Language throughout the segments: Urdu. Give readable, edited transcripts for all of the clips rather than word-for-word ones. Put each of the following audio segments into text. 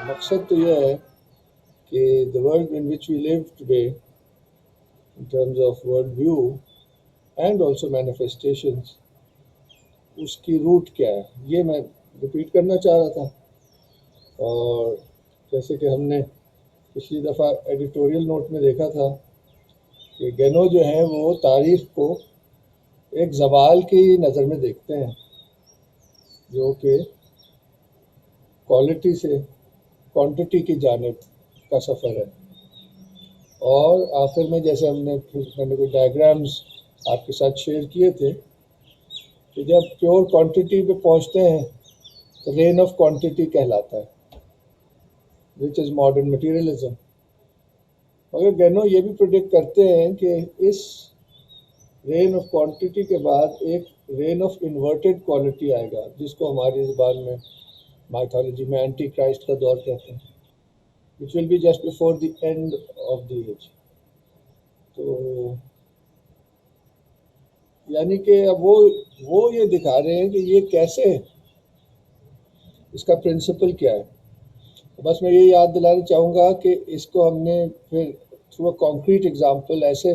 مقصد تو یہ ہے کہ the world in which we live today in terms of world view and also manifestations اس کی روٹ کیا ہے، یہ میں ریپیٹ کرنا چاہ رہا تھا. اور جیسے کہ ہم نے پچھلی دفعہ ایڈیٹوریل نوٹ میں دیکھا تھا کہ گینو جو ہیں وہ تاریخ کو ایک زوال کی نظر میں دیکھتے ہیں جو کہ کوالٹی سے کوانٹٹی کی جانب کا سفر ہے. اور آخر میں جیسے میں نے کوئی ڈائیگرامز آپ کے ساتھ شیئر کیے تھے کہ جب پیور کوانٹٹی پہ پہنچتے ہیں تو رین آف کوانٹٹی کہلاتا ہے وچ از ماڈرن مٹیریلزم. مگر گینو یہ بھی پریڈکٹ کرتے ہیں کہ اس رین آف کوانٹٹی کے بعد ایک رین آف انورٹڈ کوالٹی آئے گا جس کو ہماری زبان میں مائتھولوجی میں اینٹی کرائسٹ کا دور کہتے ہیں which will be just before the end of the age. تو یعنی کہ اب وہ یہ دکھا رہے ہیں کہ یہ کیسے، اس کا پرنسپل کیا ہے. بس میں یہ یاد دلانا چاہوں گا کہ اس کو ہم نے پھر تھرو اے کانکریٹ ایگزامپل ایسے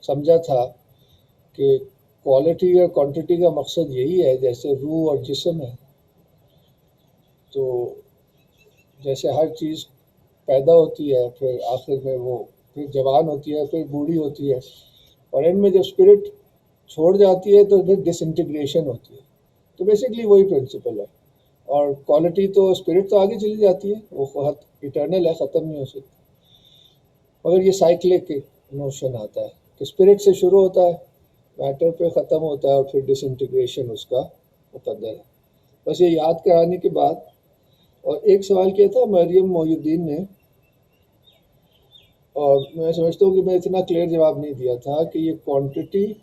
سمجھا تھا کہ کوالٹی اور کوانٹٹی کا مقصد یہی ہے جیسے روح اور جسم ہے. تو جیسے ہر چیز پیدا ہوتی ہے پھر آخر میں وہ پھر جوان ہوتی ہے پھر بوڑھی ہوتی ہے اور اینڈ میں جب اسپرٹ چھوڑ جاتی ہے تو پھر ڈس انٹیگریشن ہوتی ہے. تو بیسکلی وہی پرنسپل ہے. اور کوالٹی تو اسپرٹ تو آگے چلی جاتی ہے، وہ ایٹرنل ہے، ختم نہیں ہو سکتی. مگر یہ سائیکلک نوشن آتا ہے کہ اسپرٹ سے شروع ہوتا ہے، میٹر پہ ختم ہوتا ہے اور پھر ڈس انٹیگریشن اس کا مقدر ہے. بس یہ یاد کرانے کے بعد، اور ایک سوال کیا تھا مریم محی الدین نے، اور میں سمجھتا ہوں کہ میں اتنا کلیئر جواب نہیں دیا تھا کہ یہ کوانٹٹی،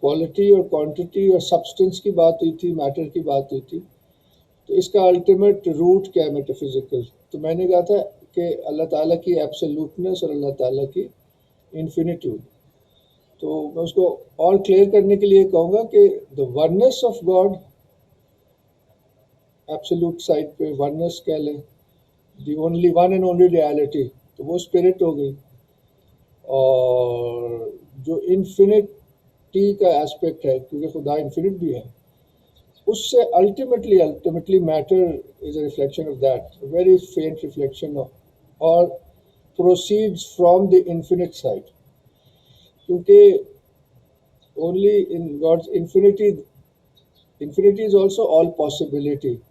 کوالٹی اور کوانٹٹی اور سبسٹنس کی بات ہوئی تھی، میٹر کی بات ہوئی تھی. تو اس کا الٹیمیٹ روٹ کیا ہے میٹا فزیکل؟ تو میں نے کہا تھا کہ اللہ تعالیٰ کی ایبسولوٹنس اور اللہ تعالیٰ کی انفینیٹیوڈ. تو میں اس کو اور کلیئر کرنے کے لیے کہوں گا کہ the oneness of God, absolute side پہ وننس کہہ لیں، the only one and only reality, تو وہ اسپرٹ ہو گئی. اور جو انفینٹی کا ایسپیکٹ ہے کیونکہ خدا انفینٹ بھی ہے، اس سے ultimately matter is a reflection of that, very faint reflection اور proceeds from the infinite side. کیونکہ only in God's infinity is also all possibility,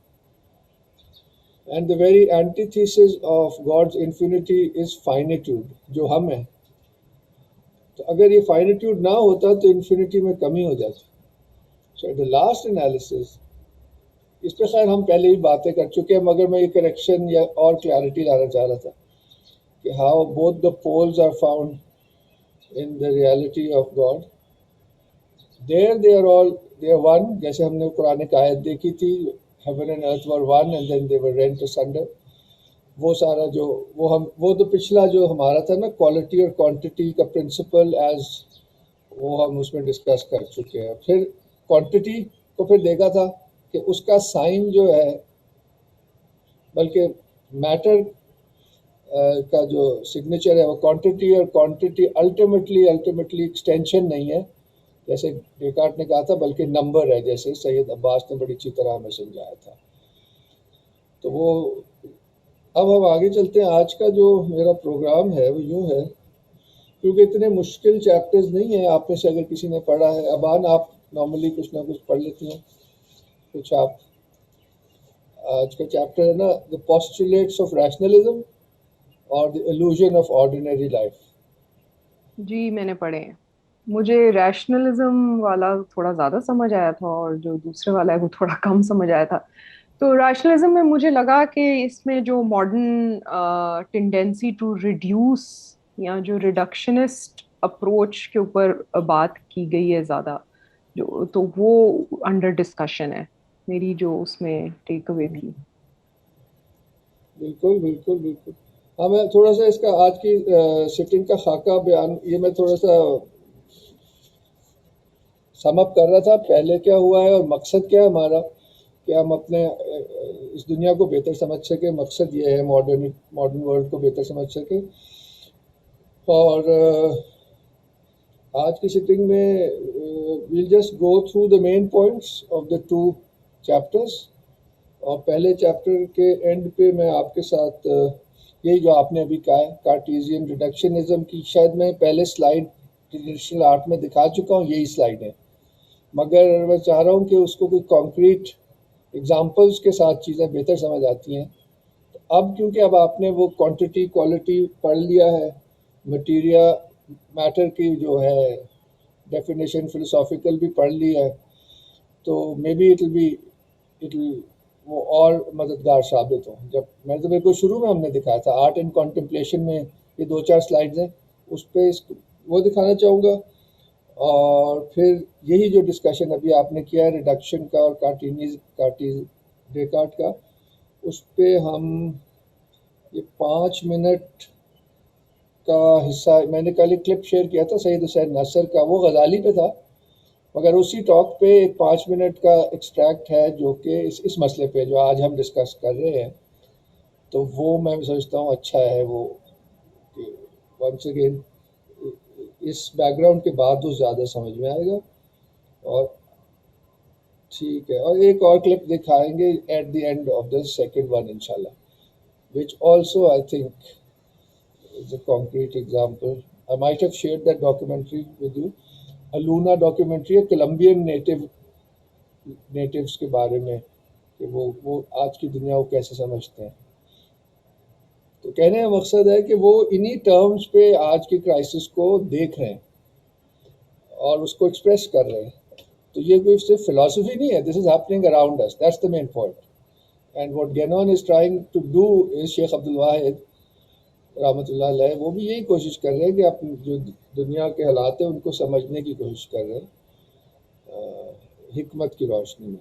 and the very antithesis of God's infinity is finitude جو ہم ہیں. تو اگر یہ finitude نہ ہوتا تو infinity میں کمی ہو جاتی. So at the last analysis، اس پہ خیر ہم پہلے بھی باتیں کر چکے ہیں، مگر میں یہ کریکشن یا اور کلیئرٹی لانا چاہ رہا تھا کہ how both the poles are found in the reality of God. There they are one، جیسے ہم نے قرآن کی آیت دیکھی تھی heaven and earth were one and then they were rent asunder. وہ سارا جو وہ تو پچھلا جو ہمارا تھا نا کوالٹی اور کوانٹٹی کا پرنسپل ایز، وہ ہم اس میں ڈسکس کر چکے ہیں. پھر کوانٹٹی کو پھر دیکھا تھا کہ اس کا سائن جو ہے، بلکہ میٹر کا جو سگنیچر ہے وہ کوانٹٹی، اور کوانٹٹی الٹیمیٹلی ایکسٹینشن نہیں ہے جیسے ڈیکارٹ نے کہا تھا، بلکہ نمبر ہے جیسے سید عباس نے بڑی اچھی طرح ہمیں سمجھایا تھا. تو وہ اب ہم آگے چلتے ہیں. آج کا جو میرا پروگرام ہے وہ یوں ہے، کیونکہ اتنے مشکل چیپٹرز نہیں ہیں. آپ میں سے اگر کسی نے پڑھا ہے، ابان آپ نارملی کچھ نہ کچھ پڑھ لیتی ہیں کچھ. آپ آج کا چیپٹر ہے نا دا پوسٹولیٹس آف ریشنلزم اور دی ایلوژن آف آرڈینری لائف. جی میں نے پڑھے ہیں. مجھے ریشنلزم والا تھوڑا زیادہ سمجھ آیا تھا اور جو دوسرے والا ہے وہ تھوڑا کم سمجھ آیا تھا. تو ریشنلزم میں مجھے لگا کہ اس میں جو ماڈرن ٹینڈینسی ٹو ریڈیوس یا جو ریڈکشنسٹ اپروچ کے اوپر بات کی گئی ہے زیادہ، جو تو وہ انڈر ڈسکشن ہے میری جو اس میں ٹیک اوے تھی. بالکل بالکل بالکل. ہاں میں تھوڑا سا اس کا آج کی سٹنگ کا خاکہ بیان یہ میں تھوڑا سا سم اپ کر رہا تھا، پہلے کیا ہوا ہے اور مقصد کیا ہے ہمارا کہ ہم اپنے اس دنیا کو بہتر سمجھ سکیں. مقصد یہ ہے ماڈرن ورلڈ کو بہتر سمجھ سکیں. اور آج کی سٹنگ میں we'll just go through the main points of the two chapters. اور پہلے چیپٹر کے اینڈ پہ میں آپ کے ساتھ یہی جو آپ نے ابھی کہا ہے کارٹیزین ریڈکشنزم کی، شاید میں پہلے سلائیڈ ٹریڈیشنل آرٹ میں دکھا چکا ہوں، یہی سلائیڈ ہے، مگر میں چاہ رہا ہوں کہ اس کو کوئی کانکریٹ ایگزامپلس کے ساتھ چیزیں بہتر سمجھ آتی ہیں. اب کیونکہ اب آپ نے وہ کوانٹٹی کوالٹی پڑھ لیا ہے، مٹیریا میٹر کی جو ہے ڈیفینیشن فلسافیکل بھی پڑھ لی ہے، تو maybe it will be it will وہ اور مددگار ثابت ہوں. جب میں تو بالکل شروع میں ہم نے دکھایا تھا آرٹ اینڈ کانٹمپلیشن میں، یہ دو چار سلائڈز ہیں اس پہ وہ دکھانا چاہوں گا. اور پھر یہی جو ڈسکشن ابھی آپ نے کیا ہے ریڈکشن کا اور کارٹیز ڈیکارٹ کا، اس پہ ہم یہ 5 منٹ کا حصہ میں نے کل ایک کلپ شیئر کیا تھا سید حسین ناصر کا، وہ غزالی پہ تھا، مگر اسی ٹاک پہ ایک 5 منٹ کا ایکسٹریکٹ ہے جو کہ اس مسئلے پہ جو آج ہم ڈسکس کر رہے ہیں. تو وہ میں سمجھتا ہوں اچھا ہے وہ کہ ونس اگین اس بیک گراؤنڈ کے بعد وہ زیادہ سمجھ میں آئے گا. اور ٹھیک ہے، اور ایک اور کلپ دکھائیں گے at the end of the second one انشاءاللہ، which also I think is a concrete example. I might have shared that documentary with you. A Luna documentary ہے کولمبین نیٹیوز کے بارے میں کہ وہ آج کی دنیا کو کیسے سمجھتے ہیں. تو کہنے کا مقصد ہے کہ وہ انہی ٹرمز پہ آج کی کرائسس کو دیکھ رہے ہیں اور اس کو ایکسپریس کر رہے ہیں. تو یہ کوئی صرف فلاسفی نہیں ہے، this is happening around us, that's the main point. And what Guenon is trying to do is, Sheikh Abd الواحد رحمۃ اللہ علیہ وہ بھی یہی کوشش کر رہے ہیں کہ اپنی جو دنیا کے حالات ہیں ان کو سمجھنے کی کوشش کر رہے ہیں حکمت کی روشنی میں.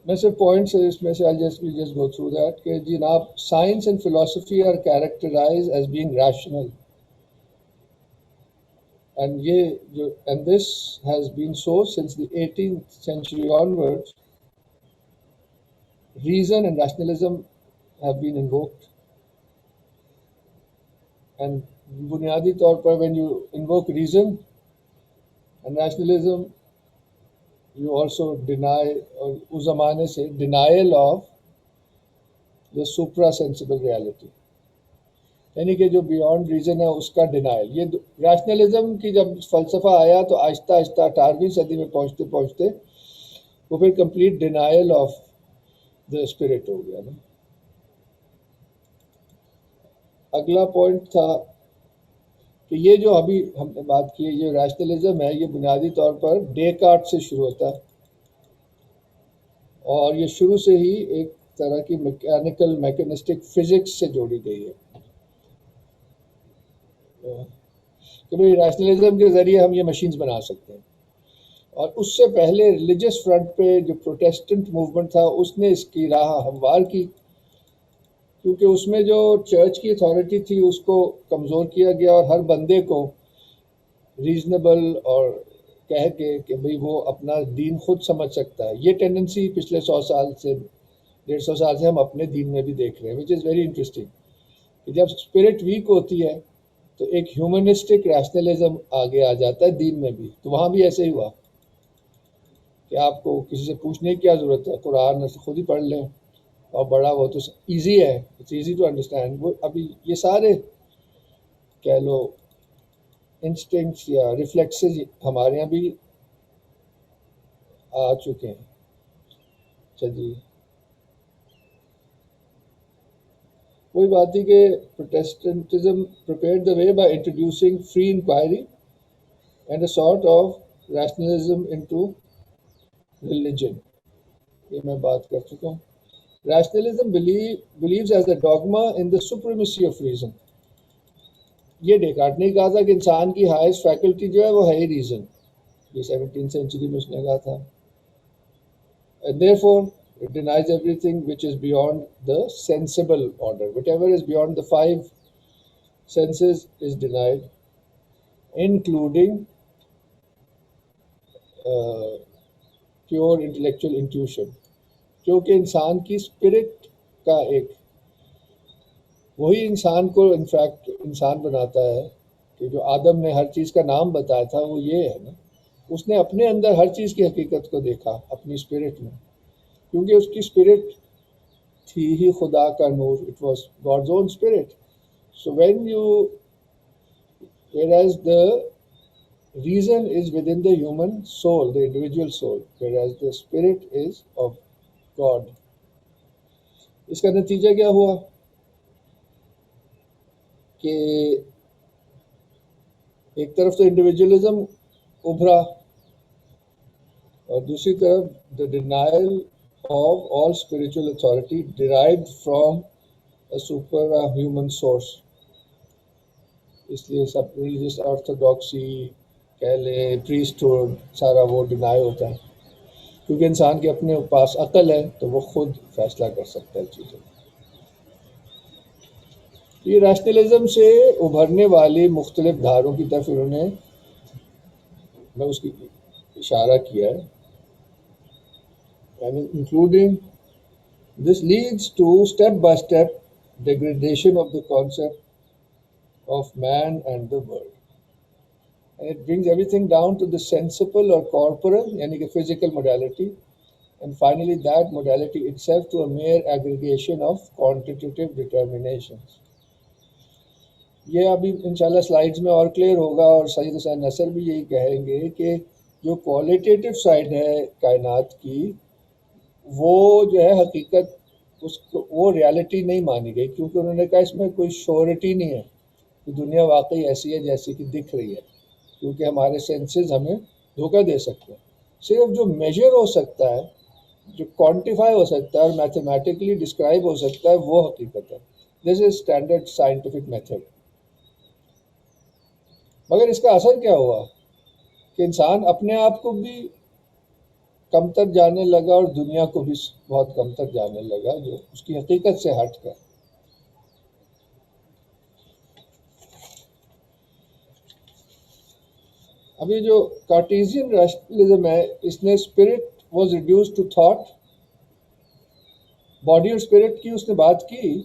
میں صرف پوائنٹس اس میں سے just go through that کہ جناب science and philosophy are characterize as being rational. And this has been so since the 18th century onwards. Reason and rationalism have been invoked. And بنیادی طور پر when you invoke reason and rationalism, you also deny اور اس زمانے سے denial of the supra sensible reality، یعنی کہ جو بیونڈ ریزن ہے اس کا ڈینائل. یہ ریشنلزم کی جب فلسفہ آیا تو آہستہ آہستہ 18ویں صدی میں پہنچتے پہنچتے وہ پھر complete denial of the spirit ہو گیا نا. اگلا پوائنٹ تھا کہ یہ جو ابھی ہم نے بات کی ہے یہ ریشنلزم ہے، یہ بنیادی طور پر ڈیکارٹ سے شروع ہوتا ہے اور یہ شروع سے ہی ایک طرح کی میکینسٹک فزکس سے جوڑی گئی ہے کہ بھئی ریشنلزم کے ذریعے ہم یہ مشینز بنا سکتے ہیں. اور اس سے پہلے ریلیجس فرنٹ پہ جو پروٹیسٹنٹ موومنٹ تھا اس نے اس کی راہ ہموار کی، کیونکہ اس میں جو چرچ کی اتھارٹی تھی اس کو کمزور کیا گیا اور ہر بندے کو ریزنیبل اور کہہ کے کہ بھئی وہ اپنا دین خود سمجھ سکتا ہے. یہ ٹینڈنسی پچھلے 100 سال سے 150 سال سے ہم اپنے دین میں بھی دیکھ رہے ہیں، وچ از ویری انٹرسٹنگ کہ جب اسپرٹ ویک ہوتی ہے تو ایک ہیومنسٹک ریشنلزم آگے آ جاتا ہے دین میں بھی. تو وہاں بھی ایسے ہی ہوا کہ آپ کو کسی سے پوچھنے کی کیا ضرورت ہے، قرآن خود ہی پڑھ لیں اور بڑا وہ تو ایزی ہے، اٹس ایزی ٹو انڈرسٹینڈ. وہ ابھی یہ سارے کہہ لو انسٹنکٹس یا ریفلیکسز ہمارے یہاں بھی آ چکے ہیں. اچھا جی، وہی بات تھی کہ پروٹیسٹنٹزم prepared the way by introducing free inquiry and a sort of rationalism into religion. یہ میں بات کر چکا ہوں. Rationalism believes as a dogma in the supremacy of reason. یہ ڈیکارٹ نے کہا تھا کہ انسان کی ہائیسٹ فیکلٹی جو ہے وہ ہے ہی ریزن. یہ 17th سینچری میں اس نے کہا تھا. And therefore it denies everything which is beyond the sensible order. Whatever is beyond the five senses is denied, including pure intellectual intuition, جو کہ انسان کی اسپرٹ کا ایک وہی انسان کو انفیکٹ انسان بناتا ہے. کہ جو آدم نے ہر چیز کا نام بتایا تھا وہ یہ ہے نا، اس نے اپنے اندر ہر چیز کی حقیقت کو دیکھا اپنی اسپرٹ میں، کیونکہ اس کی اسپرٹ تھی ہی خدا کا نور. It was God's own spirit. So when you whereas the reason is within the human soul, the individual soul, whereas the spirit is of God. اس کا نتیجہ کیا ہوا کہ ایک طرف تو انڈیویجولزم ابھرا اور دوسری طرف the denial of all spiritual authority derived from a superhuman source. اس لیے سب ریلیجیس آرتھوڈاکسی کہہ لیں، پریسٹہڈ، سارا وہ ڈینائی ہوتا ہے، کیونکہ انسان کے اپنے پاس عقل ہے تو وہ خود فیصلہ کر سکتا ہے چیزوں. یہ ریشنلزم سے ابھرنے والی مختلف دھاروں کی طرف انہوں نے میں اس کی اشارہ کیا ہے. Including this leads to step by step degradation of the concept of man and the world. And it brings everything down to the sensible or corporal, یعنی کہ physical modality, and finally that modality itself to a mere aggregation of quantitative determinations. یہ ابھی انشاءاللہ سلائیڈز میں اور کلیئر ہوگا، اور سید حسین نصر بھی یہی کہیں گے کہ جو کوالٹیٹیو سائڈ ہے کائنات کی وہ جو ہے حقیقت اس کو وہ ریالٹی نہیں مانی گئی، کیونکہ انہوں نے کہا اس میں کوئی شورٹی نہیں ہے کہ دنیا واقعی ایسی ہے جیسی کہ دکھ رہی ہے، کیونکہ ہمارے سینسز ہمیں دھوکہ دے سکتے ہیں. صرف جو میجر ہو سکتا ہے، جو کوانٹیفائی ہو سکتا ہے اور میتھمیٹیکلی ڈسکرائب ہو سکتا ہے وہ حقیقت ہے. This is standard scientific method. مگر اس کا اثر کیا ہوا کہ انسان اپنے آپ کو بھی کمتر جانے لگا اور دنیا کو بھی بہت کمتر جانے لگا، جو اس کی حقیقت سے ہٹ کر. ابھی جو کارٹیزین ریشنلزم ہے اس نے spirit was reduce to thought, body اور اسپرٹ کی اس نے بات کی.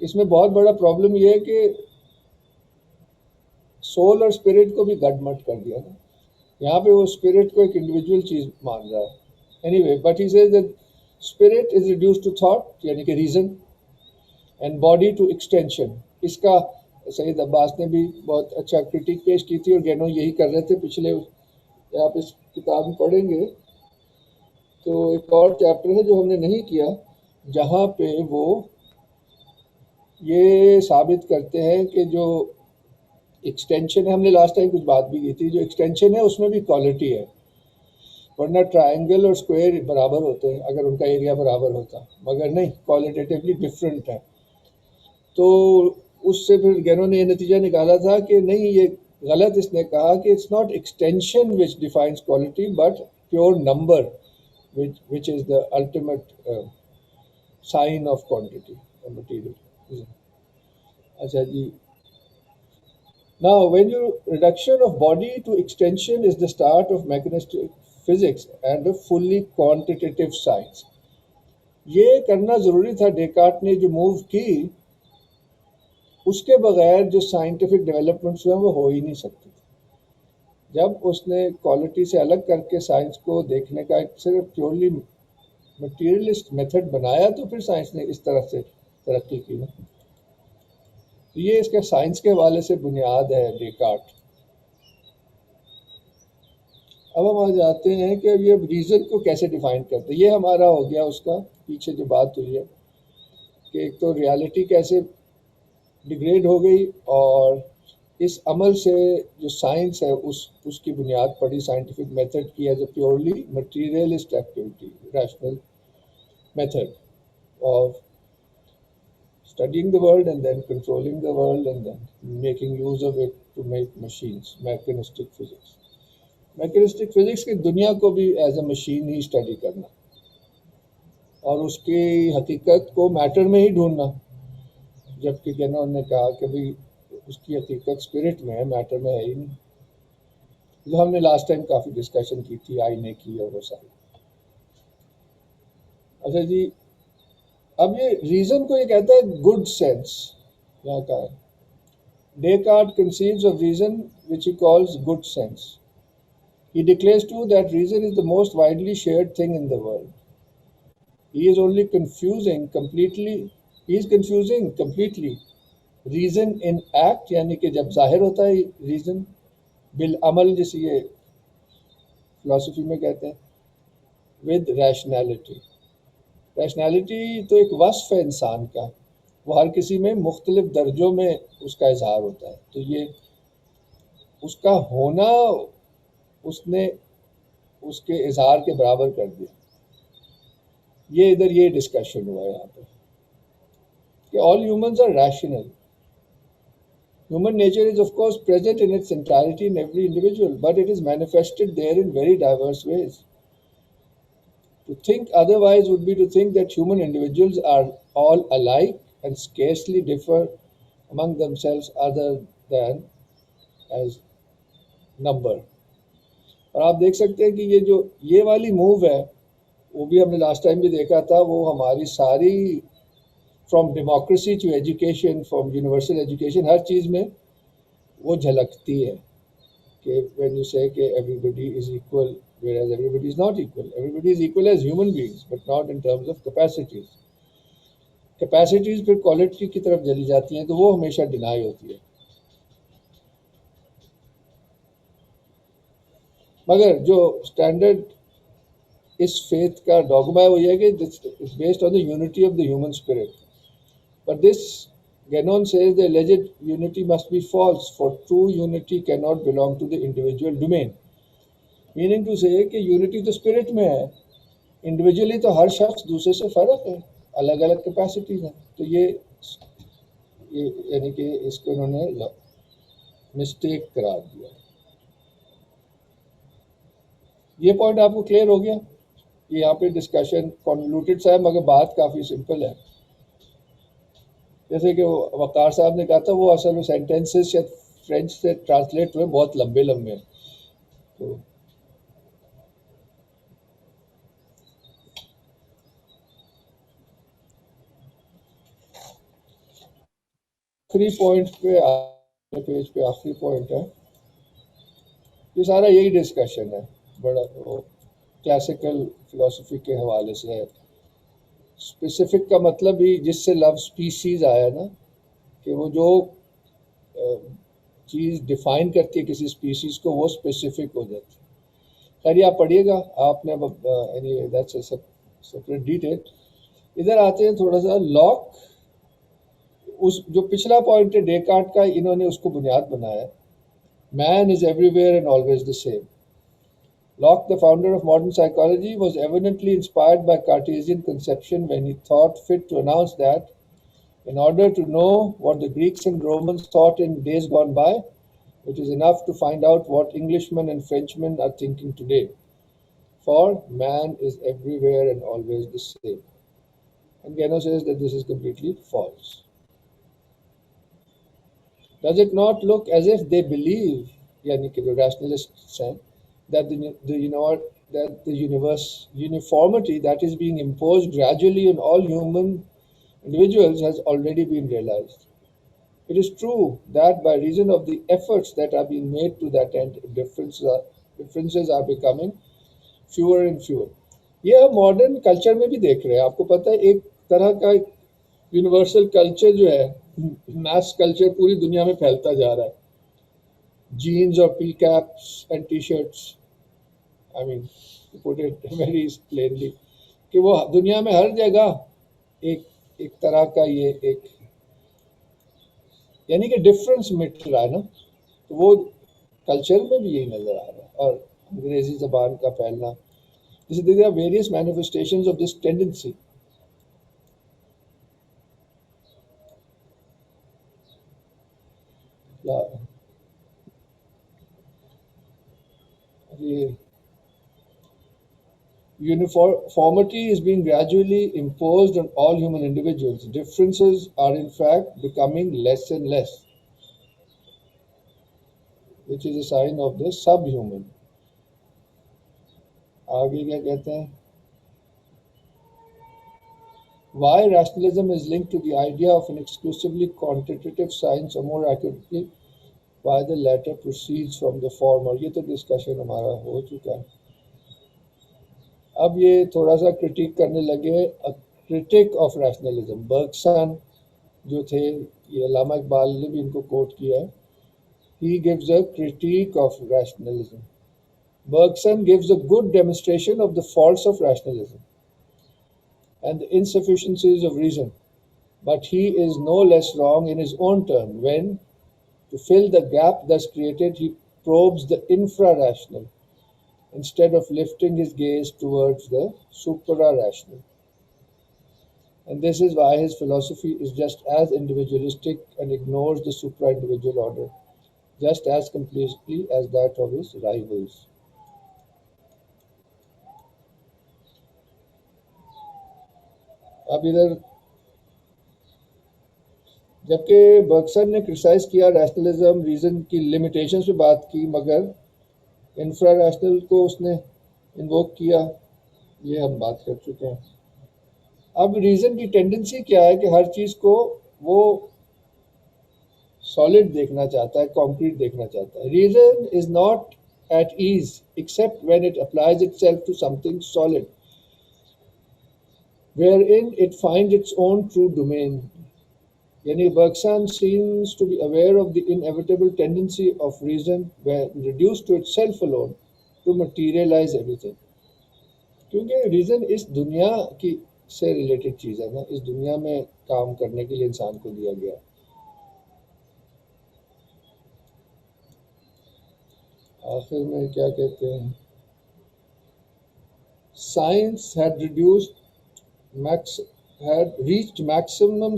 اس میں بہت بڑا پرابلم یہ ہے کہ سول اور اسپرٹ کو بھی گڈ مٹ کر دیا نا. یہاں پہ وہ اسپرٹ کو ایک انڈیویجول چیز مان رہا ہے. Anyway but he says that spirit is reduce to thought, یعنی کہ reason, and body to extension. اس کا سید عباس نے بھی بہت اچھا کرٹیک پیش کی تھی، اور گینو یہی کر رہے تھے پچھلے. آپ اس کتاب میں پڑھیں گے تو ایک اور چیپٹر ہے جو ہم نے نہیں کیا، جہاں پہ وہ یہ ثابت کرتے ہیں کہ جو ایکسٹینشن ہے، ہم نے لاسٹ ٹائم کچھ بات بھی کی تھی، جو ایکسٹینشن ہے اس میں بھی کوالٹی ہے، ورنہ ٹرائنگل اور اسکوائر برابر ہوتے ہیں اگر ان کا ایریا برابر ہوتا، مگر نہیں، کوالٹیٹیولی ڈفرینٹ ہے. تو اس سے پھر گینو نے یہ نتیجہ نکالا تھا کہ نہیں، یہ غلط اس نے کہا کہ it's not extension which defines quality but pure number which is the ultimate sign of quantity or material. اچھا جی. Now when your reduction of body to extension is the start of mechanistic physics and a fully quantitative science. یہ کرنا ضروری تھا. ڈیکارٹ نے جو موو کی اس کے بغیر جو سائنٹیفک ڈیولپمنٹس ہوئے وہ ہو ہی نہیں سکتی. جب اس نے کوالٹی سے الگ کر کے سائنس کو دیکھنے کا ایک صرف پیورلی مٹیریلسٹ میتھڈ بنایا تو پھر سائنس نے اس طرح سے ترقی کی نا. تو یہ اس کے سائنس کے حوالے سے بنیاد ہے ڈیکارٹ. اب ہم آ جاتے ہیں کہ یہ ریزن کو کیسے ڈیفائن کرتے ہیں. یہ ہمارا ہو گیا اس کا پیچھے جو بات ہوئی ہے. کہ ایک تو ریالٹی کیسے ڈگریڈ ہو گئی، اور اس عمل سے جو سائنس ہے اس کی بنیاد پڑی سائنٹیفک میتھڈ کی as a purely materialist activity, rational method of studying the world and then controlling the world and then making use of it to make machines, mechanistic physics. Mechanistic physics کی دنیا کو بھی as a machine he study کرنا اور اس کی حقیقت کو میٹر میں ہی ڈھونڈنا، جبکہ گینون نے کہا کہ بھئی اس کی حقیقت اسپرٹ میں ہے، میٹر میں ہے ہی نہیں، جو ہم نے لاسٹ ٹائم کافی ڈسکشن کی تھی آئینے کی اور وہ ساری۔ اچھا جی، اب یہ ریزن کو یہ کہتا ہے گڈ سینس، یہاں کا ہے Descartes conceives of reason which he calls good sense. He declares too that reason is the most widely shared thing in the world. He is confusing completely reason in act، یعنی کہ جب ظاہر ہوتا ہے ریزن بالعمل، جسے یہ فلاسفی میں کہتے ہیں، with rationality. ریشنالٹی تو ایک وصف ہے انسان کا، وہ ہر کسی میں مختلف درجوں میں اس کا اظہار ہوتا ہے، تو یہ اس کا ہونا اس نے اس کے اظہار کے برابر کر دیا۔ یہ ادھر یہ ڈسکشن ہوا ہے یہاں پہ کہ all humans are rational. Human nature is of course present in its entirety in every individual, but it is manifested there in very diverse ways. To think otherwise would be to think that human individuals are all alike and scarcely differ among themselves other than as number. اور آپ دیکھ سکتے ہیں کہ یہ والی موو ہے، وہ بھی ہم نے لاسٹ ٹائم بھی دیکھا تھا، وہ ہماری ساری from democracy to education, from universal education, ہر چیز میں وہ جھلکتی ہے کہ when you say کہ everybody is equal whereas everybody is not equal. Everybody is equal as human beings but not in terms of capacities. Capacities پھر quality کی طرف چلی جاتی ہیں تو وہ ہمیشہ ڈینائی ہوتی ہے۔ مگر جو اسٹینڈرڈ اس فیتھ کا ڈوگما ہے وہ یہ ہے کہ it's based on the unity of the human spirit. But this Guénon says the alleged unity must be false, for true unity cannot belong to the individual domain. Meaning to say کہ یونٹی تو اسپرٹ میں ہے، انڈیویجولی تو ہر شخص دوسرے سے فرق ہے، الگ الگ کیپیسٹیز ہیں، تو یہ یعنی کہ اس کو انہوں نے مسٹیک قرار دیا۔ یہ پوائنٹ آپ کو کلیئر ہو گیا؟ یہاں پہ ڈسکشن کنکلوڈڈ سا ہے مگر بات کافی سمپل ہے۔ جیسے کہ وقار صاحب نے کہا تھا وہ اصل سینٹینسز شاید فرینچ سے ٹرانسلیٹ ہوئے بہت لمبے لمبے ہیں، تو آخری پوائنٹ پہ پیج پہ آخری پوائنٹ ہے، یہ سارا یہی ڈسکشن ہے، بڑا کلاسیکل فلاسفی کے حوالے سے ہے۔ اسپیسیفک کا مطلب ہی جس سے لفظ اسپیسیز آیا نا، کہ وہ جو چیز ڈیفائن کرتی ہے کسی اسپیسیز کو وہ اسپیسیفک ہو جاتی ہے۔ خیر یہ آپ پڑھیے گا، آپ نے سپریٹ ڈیٹیل۔ ادھر آتے ہیں تھوڑا سا لاک، اس جو پچھلا پوائنٹ ہے ڈیکارٹ کا، انہوں نے اس کو بنیاد بنایا، man is everywhere and always the same. Locke, the founder of modern psychology, was evidently inspired by Cartesian conception when he thought fit to announce that in order to know what the Greeks and Romans thought in days gone by, it is enough to find out what Englishmen and Frenchmen are thinking today. For man is everywhere and always the same. And Guénon says that this is completely false. Does it not look as if they believe, yani ki jo rationalists hain, that the uniformity that is being imposed gradually on all human individuals has already been realized? It is true that by reason of the efforts that are being made to that end, differences are becoming fewer and fewer. یہ ہم ماڈرن کلچر میں بھی دیکھ رہے ہیں، آپ کو پتہ ہے ایک طرح کا یونیورسل کلچر جو ہے، میس کلچر پوری دنیا میں پھیلتا جا رہا ہے، جینز اور P caps and T shirts, I mean put it very plainly, کہ وہ دنیا میں ہر جگہ ایک ایک طرح کا یہ ایک یعنی کہ ڈفرنس مٹ رہا ہے نا، تو وہ کلچر میں بھی یہی نظر آ رہا ہے، اور انگریزی زبان کا پھیلنا. There are various manifestations of this tendency. The uniformity is being gradually imposed on all human individuals. Differences are in fact becoming less and less, which is a sign of the subhuman. آگے کیا کہتے ہیں؟ Why rationalism is linked to the idea of an exclusively quantitative science, or more accurately, why the latter proceeds from the former. یہ تو ڈسکشن ہمارا ہو چکا ہے. اب یہ تھوڑا سا کرٹیک کرنے لگے. کرٹک آف ریشنلزم، برگسن جو تھے، یہ علامہ اقبال نے بھی ان کو کوٹ کیا ہے. He gives a critique of rationalism. Bergson gives a good demonstration of the faults of rationalism and the insufficiencies of reason, but he is no less wrong in his own turn when, to fill the gap thus created, he probes the infra-rational instead of lifting his gaze towards the supra-rational. And this is why his philosophy is just as individualistic and ignores the supra-individual order just as completely as that of his rivals. اب ادھر جبکہ برگسن نے کرٹیسائز کیا ریشنلزم، ریزن کی لمیٹیشنز پہ بات کی، مگر انفرا ریشنل کو اس نے انووک کیا، یہ ہم بات کر چکے ہیں. اب ریزن کی ٹینڈنسی کیا ہے کہ ہر چیز کو وہ سالڈ دیکھنا چاہتا ہے، کانکریٹ دیکھنا چاہتا ہے. Reason is not at ease except when it applies itself to something solid wherein it finds its own true domain. Yani Bergson seems to be aware of the inevitable tendency of reason, when reduced to itself alone, to materialize everything. کیونکہ ریزن اس دنیا کی سے ریلیٹڈ چیز ہے نا، اس دنیا میں کام کرنے کے لیے انسان کو دیا گیا. آخر میں کیا کہتے ہیں؟ Science had reached maximum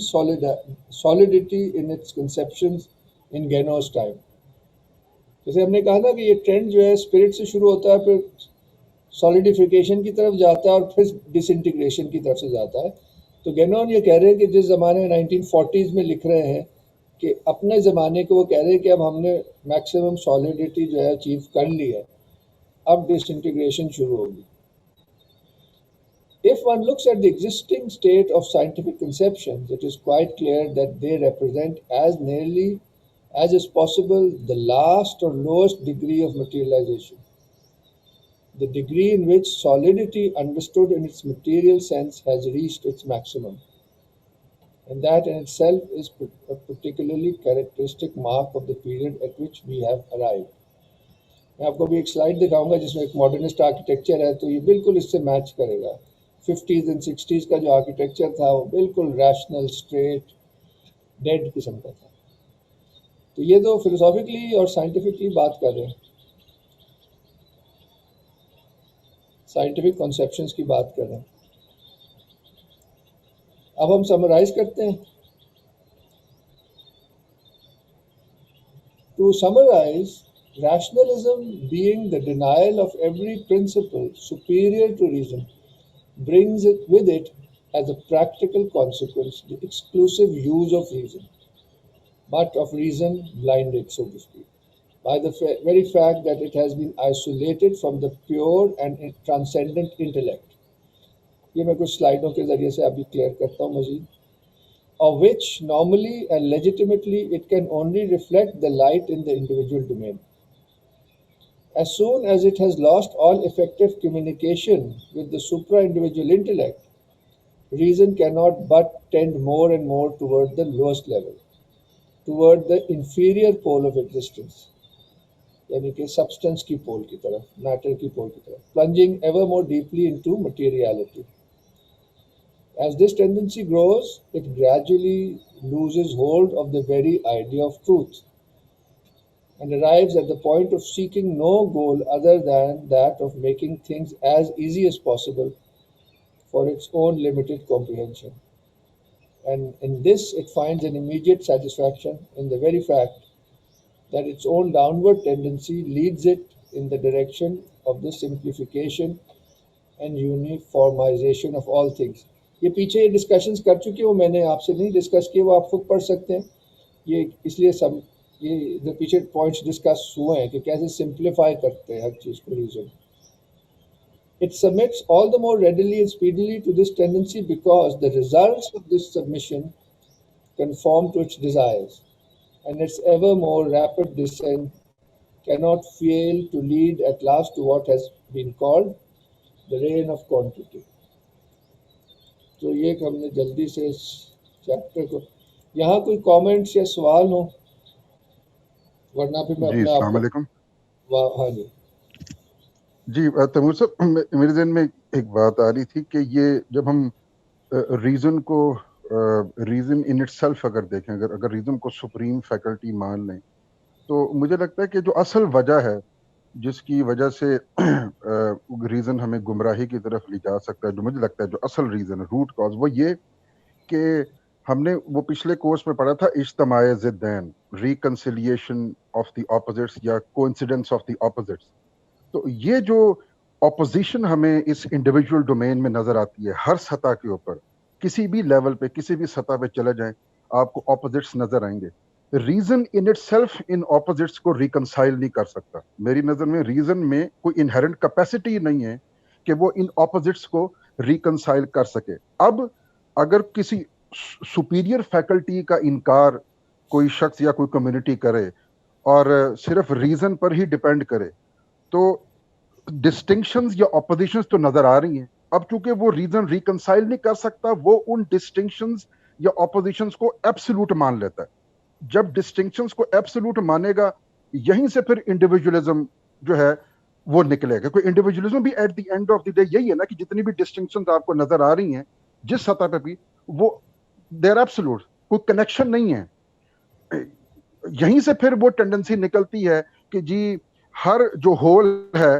solidity in its conceptions in Geno's time. جیسے ہم نے کہا نا کہ یہ ٹرینڈ جو ہے اسپرٹ سے شروع ہوتا ہے، پھر سالیڈیفیکیشن کی طرف جاتا ہے اور پھر ڈس انٹیگریشن کی طرف سے جاتا ہے. تو گینون یہ کہہ رہے ہیں کہ جس زمانے میں 1940s میں لکھ رہے ہیں کہ اپنے زمانے کو وہ کہہ رہے ہیں کہ اب ہم نے میکسیمم سالیڈیٹی جو ہے اچیو کر لی ہے، اب ڈس انٹیگریشن شروع ہوگی. If one looks at the existing state of scientific conceptions, it is quite clear that they represent as nearly as is possible the last or lowest degree of materialization, the degree in which solidity understood in its material sense has reached its maximum. And that in itself is a particularly characteristic mark of the period at which we have arrived. میں آپ کو بھی ایک سلائڈ دکھاؤں گا جس میں ایک ماڈرنسٹ آرکیٹیکچر ہے، تو یہ بالکل اس سے میچ کرے گا. 50s اینڈ 60s کا جو آرکیٹیکچر تھا وہ بالکل ریشنل، اسٹریٹ، ڈیڈ قسم کا تھا. تو یہ تو فلسافیکلی اور سائنٹیفکلی بات کر رہے ہیں، سائنٹیفک کنسیپشنز کی بات کر رہے ہیں. اب ہم سمرائز کرتے ہیں. To summarize, rationalism being the denial of every principle superior to reason brings it with it as a practical consequence the exclusive use of reason, but of reason blinded, so to speak, by the very fact that it has been isolated from the pure and transcendent intellect. یہ میں کچھ سلائڈوں کے ذریعے سے ابھی کلیئر کرتا ہوں مزید. Of which normally and legitimately it can only reflect the light in the individual domain. As soon as it has lost all effective communication with the supra-individual intellect, reason cannot but tend more and more toward the lowest level, toward the inferior pole of existence, یعنی کہ سبسٹنس کی پول کی طرف، میٹر کی پول کی طرف, plunging ever more deeply into materiality. As this tendency grows, it gradually loses hold of the very idea of truth and arrives at the point of seeking no goal other than that of making things as easy as possible for its own limited comprehension. And in this, it finds an immediate satisfaction in the very fact that its own downward tendency leads it in the direction of the simplification and uniformization of all things. یہ پیچھے یہ ڈسکشنز کر چکے ہوں میں نے آپ سے نہیں ڈسکس کیے وہ آپ خود پڑھ سکتے ہیں یہ اس لیے سب یہ پیچھے پوائنٹس ڈسکس ہوئے ہیں کہ کیسے سمپلیفائی کرتے ہیں ہر چیز کو reason. It submits all the more readily and speedily to this tendency because the results of this submission conform to its desires, and its ever more rapid descent cannot fail to lead at last to what has been called the reign of quantity. تو یہ کہ ہم نے جلدی سے اس چیپٹر کو یہاں کوئی کامنٹس یا سوال ہو ورنہ پھر میں جی اپنے آپ السلام علیکم. ہاں جی جی تیمور صاحب میرے ذہن میں ایک بات آ رہی تھی کہ یہ جب ہم ریزن کو ریزن ان اٹ سیلف اگر دیکھیں اگر ریزن کو سپریم فیکلٹی مان لیں تو مجھے لگتا ہے کہ جو اصل وجہ ہے جس کی وجہ سے ریزن ہمیں گمراہی کی طرف لے جا سکتا ہے جو مجھے لگتا ہے جو اصل ریزن روٹ کاز وہ یہ کہ ہم نے وہ پچھلے کورس میں پڑھا تھا اجتماع ضدین ریکنسیلیشن آف دی اپوزٹس یا کوئنسیڈنس آف دی اپوزٹس. تو یہ جو اپوزیشن ہمیں اس انڈیویجول ڈومین میں نظر آتی ہے ہر سطح کے اوپر کسی بھی لیول پہ کسی بھی سطح پہ چلے جائیں آپ کو اپوزٹس نظر آئیں گے. Reason in it self in opposites کو ریکنسائل نہیں کر سکتا. میری نظر میں ریزن میں کوئی انہرنٹ کیپیسٹی نہیں ہے کہ وہ ان اپوزٹس کو ریکنسائل کر سکے. اب اگر کسی سپیریئر فیکلٹی کا انکار کوئی شخص یا کوئی کمیونٹی کرے اور صرف ریزن پر ہی ڈپینڈ کرے تو ڈسٹنکشنز یا اپوزیشنز تو نظر آ رہی ہیں. اب چونکہ وہ ریزن ریکنسائل نہیں کر سکتا وہ ان ڈسٹنکشنز یا اپوزیشنز کو ایبسولوٹ مان لیتا ہے. جب ڈسٹنکشنز کو ایبسولوٹ مانے گا یہیں سے پھر انڈیویجولزم جو ہے وہ نکلے گا. کوئی انڈیویجولزم بھی at the end of the day یہی ہے نا کہ جتنی بھی ڈسٹنکشنز آپ کو نظر آ رہی ہیں جس سطح پہ بھی وہ دیر ایبسولوٹ کوئی کنیکشن نہیں ہے. یہیں سے پھر وہ ٹینڈنسی نکلتی ہے کہ جی ہر جو ہول ہے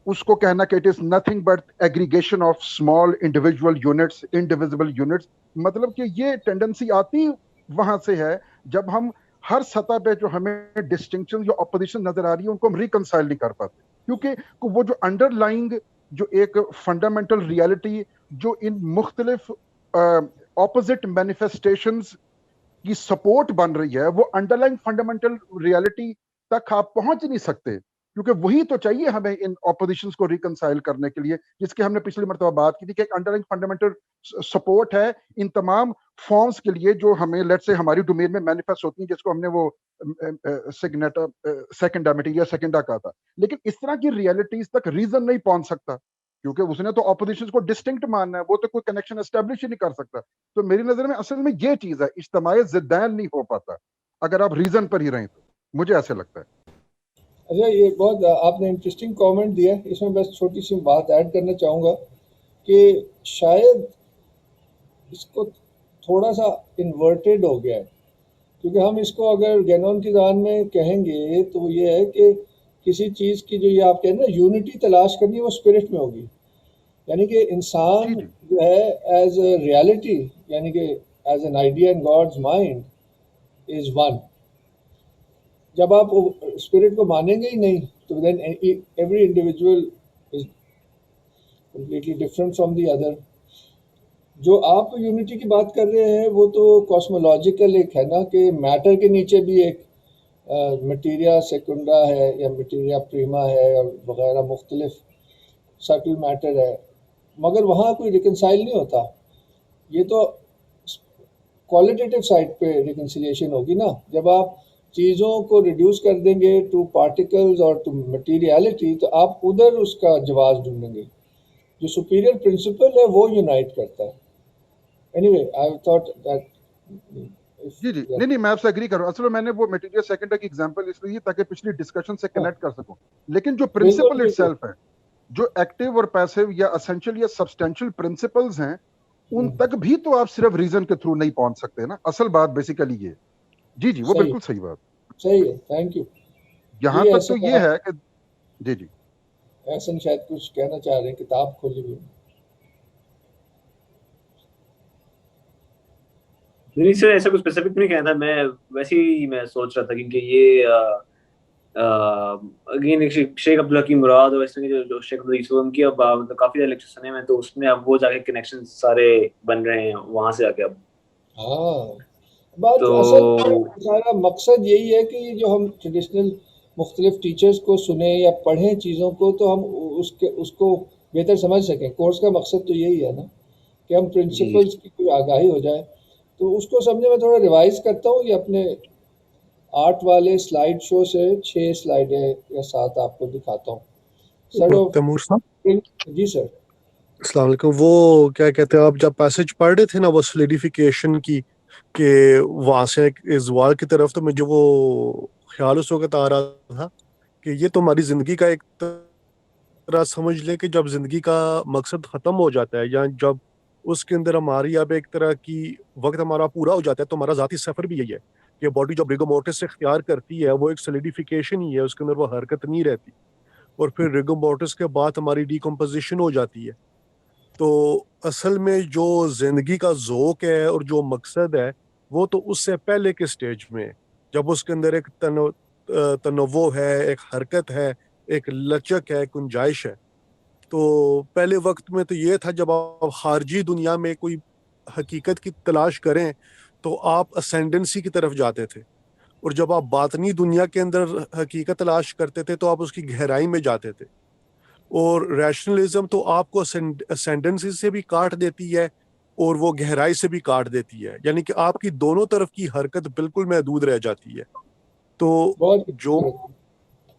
اس کو کہنا کہ it is nothing but aggregation of small individual units indivisible units. مطلب کہ یہ ٹینڈنسی آتی وہاں سے ہے جب ہم ہر سطح پہ جو ہمیں ڈسٹنکشن یا اپوزیشن نظر آ رہی ہے ان کو ہم ریکنسائل نہیں کر پاتے کیونکہ وہ جو انڈر لائنگ جو ایک فنڈامنٹل ریالٹی جو ان مختلف اپوزٹ مینیفیسٹیشنز کی سپورٹ بن رہی ہے وہ انڈر لائن فنڈامنٹل ریالٹی تک آپ پہنچ نہیں سکتے کیونکہ وہی تو چاہیے ہمیں ان اپوزیشنز کو ریکنسائل کرنے کے لیے جس کی ہم نے پچھلی مرتبہ بات کی تھی کہ ایک انڈر لائن فنڈامنٹل سپورٹ ہے ان تمام فارمز کے لیے جو ہمیں لیٹ سے ہماری ڈومین میں مینیفیسٹ ہوتی ہیں جس کو ہم نے وہ سیکنڈا میٹیریا سیکنڈا کہا تھا. لیکن اس طرح کی ریالٹیز تک ریزن نہیں پہنچ سکتا کیونکہ اس نے تو اپوزیشنز کو ڈسٹنکٹ ماننا ہے وہ تو کوئی کنیکشن اسٹیبلش ہی نہیں کر سکتا. تو میری نظر میں اصل میں یہ چیز ہے اجتماع ضدین نہیں ہو پاتا اگر آپ ریزن پر ہی رہیں تو مجھے ایسے لگتا ہے. اچھا یہ بہت آپ نے انٹرسٹنگ کامنٹ دیا. اس میں بس چھوٹی سی بات ایڈ کرنا چاہوں گا کہ شاید اس کو تھوڑا سا انورٹیڈ ہو گیا ہے کیونکہ ہم اس کو اگر گینون کی زبان میں کہیں گے تو وہ یہ ہے کہ کسی چیز کی جو یہ آپ کہیں نا یونٹی تلاش کرنی ہے وہ اسپرٹ میں ہوگی. یعنی کہ انسان جو ہے ایز اے ریالٹی یعنی کہ as an idea in God's mind is one. جب آپ اسپرٹ کو مانیں گے ہی نہیں تو then every individual is completely different from the other. جو آپ یونٹی کی بات کر رہے ہیں وہ تو کاسمولوجیکل ایک ہے نا کہ میٹر کے نیچے بھی ایک مٹیریا سیکنڈا ہے یا مٹیریا پریما ہے اور وغیرہ مختلف سٹل میٹر ہے مگر وہاں کوئی ریکنسائل نہیں ہوتا. یہ تو کوالٹیٹیو سائڈ پہ ریکنسیلیشن ہوگی نا. جب آپ چیزوں کو ریڈیوس کر دیں گے ٹو پارٹیکلز اور ٹو مٹیریالٹی تو آپ ادھر اس کا جواز ڈھونڈیں گے. جو سپیریئر پرنسپل ہے وہ یونائٹ کرتا ہے. اینی آئی تھاٹ دیٹ جی نہیں میں آپ سے اگری کر رہا ہوں. اصل میں میں نے وہ میٹیریل سیکنڈ کی ایگزامپل اس لیے تاکہ پچھلی ڈسکشن سے کنیکٹ کر سکوں. لیکن جو پرنسپل اٹ سیلف ہے جو ایکٹیو اور پیسو یا اسینشیل یا سبسٹینشیل پرنسپلز ہیں ان تک بھی تو آپ صرف ریزن کے تھرو نہیں پہنچ سکتے نا. اصل بات بیسیکلی یہ. جی جی وہ صحیح بالکل صحیح بات. صحیح ہے، تھینک یو. یہاں جی تک تو یہ ہے کہ جی جی احسن شاید کچھ کہنا چاہ رہے ہیں، کتاب کھولی ہوئی. نہیں سر ایسا کچھ اسپیسیفک نہیں کہنا تھا، میں ویسے ہی میں سوچ رہا تھا کیونکہ یہ اگین شیخ عبدالحکیم مراد اور اس میں جو شیخ عبدالعزیز کی اب مطلب کافی زیادہ لیکچر سنے میں، تو اس میں اب وہ جا کے کنیکشن سارے بن رہے ہیں وہاں سے آ کے. اب ہاں بات تو اصل ہمارا مقصد یہی ہے کہ یہ جو ہم ٹریڈیشنل مختلف ٹیچرز کو سنیں یا پڑھیں چیزوں کو، تو ہم اس کو بہتر سمجھ سکیں. کورس کا مقصد تو یہی ہے نا کہ ہم جی پرنسپلز کی کوئی آگاہی ہو جائے. تو اس کو سمجھے میں تھوڑا ریوائز کرتا ہوں. یہ اپنے آرٹ والے سلائیڈ شو سے 6 سلائیڈیں یا 7 آپ کو دکھاتا ہوں. تیمور صاحب جی سر. السلام علیکم. وہ کیا کہتے ہیں، آپ جب پیسج پڑھ رہے تھے نا وہ سلیڈیفیکیشن کی کہ وہاں سے زوال کی طرف، تو مجھے وہ خیال اس وقت آ رہا تھا کہ یہ تو ہماری زندگی کا ایک طرح سمجھ لیں کہ جب زندگی کا مقصد ختم ہو جاتا ہے یا جب اس کے اندر ہماری اب ایک طرح کی وقت ہمارا پورا ہو جاتا ہے، تو ہمارا ذاتی سفر بھی یہی ہے کہ باڈی جب ریگو موٹس سے اختیار کرتی ہے وہ ایک سلیڈیفیکیشن ہی ہے، اس کے اندر وہ حرکت نہیں رہتی، اور پھر ریگو موٹس کے بعد ہماری ڈیکمپوزیشن ہو جاتی ہے. تو اصل میں جو زندگی کا ذوق ہے اور جو مقصد ہے وہ تو اس سے پہلے کے سٹیج میں ہے، جب اس کے اندر ایک تنوع ہے، ایک حرکت ہے، ایک لچک ہے، گنجائش ہے. تو پہلے وقت میں تو یہ تھا جب آپ خارجی دنیا میں کوئی حقیقت کی تلاش کریں تو آپ اسینڈنسی کی طرف جاتے تھے، اور جب آپ باطنی دنیا کے اندر حقیقت تلاش کرتے تھے تو آپ اس کی گہرائی میں جاتے تھے. اور ریشنلزم تو آپ کو اسینڈنسی سے بھی کاٹ دیتی ہے اور وہ گہرائی سے بھی کاٹ دیتی ہے، یعنی کہ آپ کی دونوں طرف کی حرکت بالکل محدود رہ جاتی ہے. تو بہت جو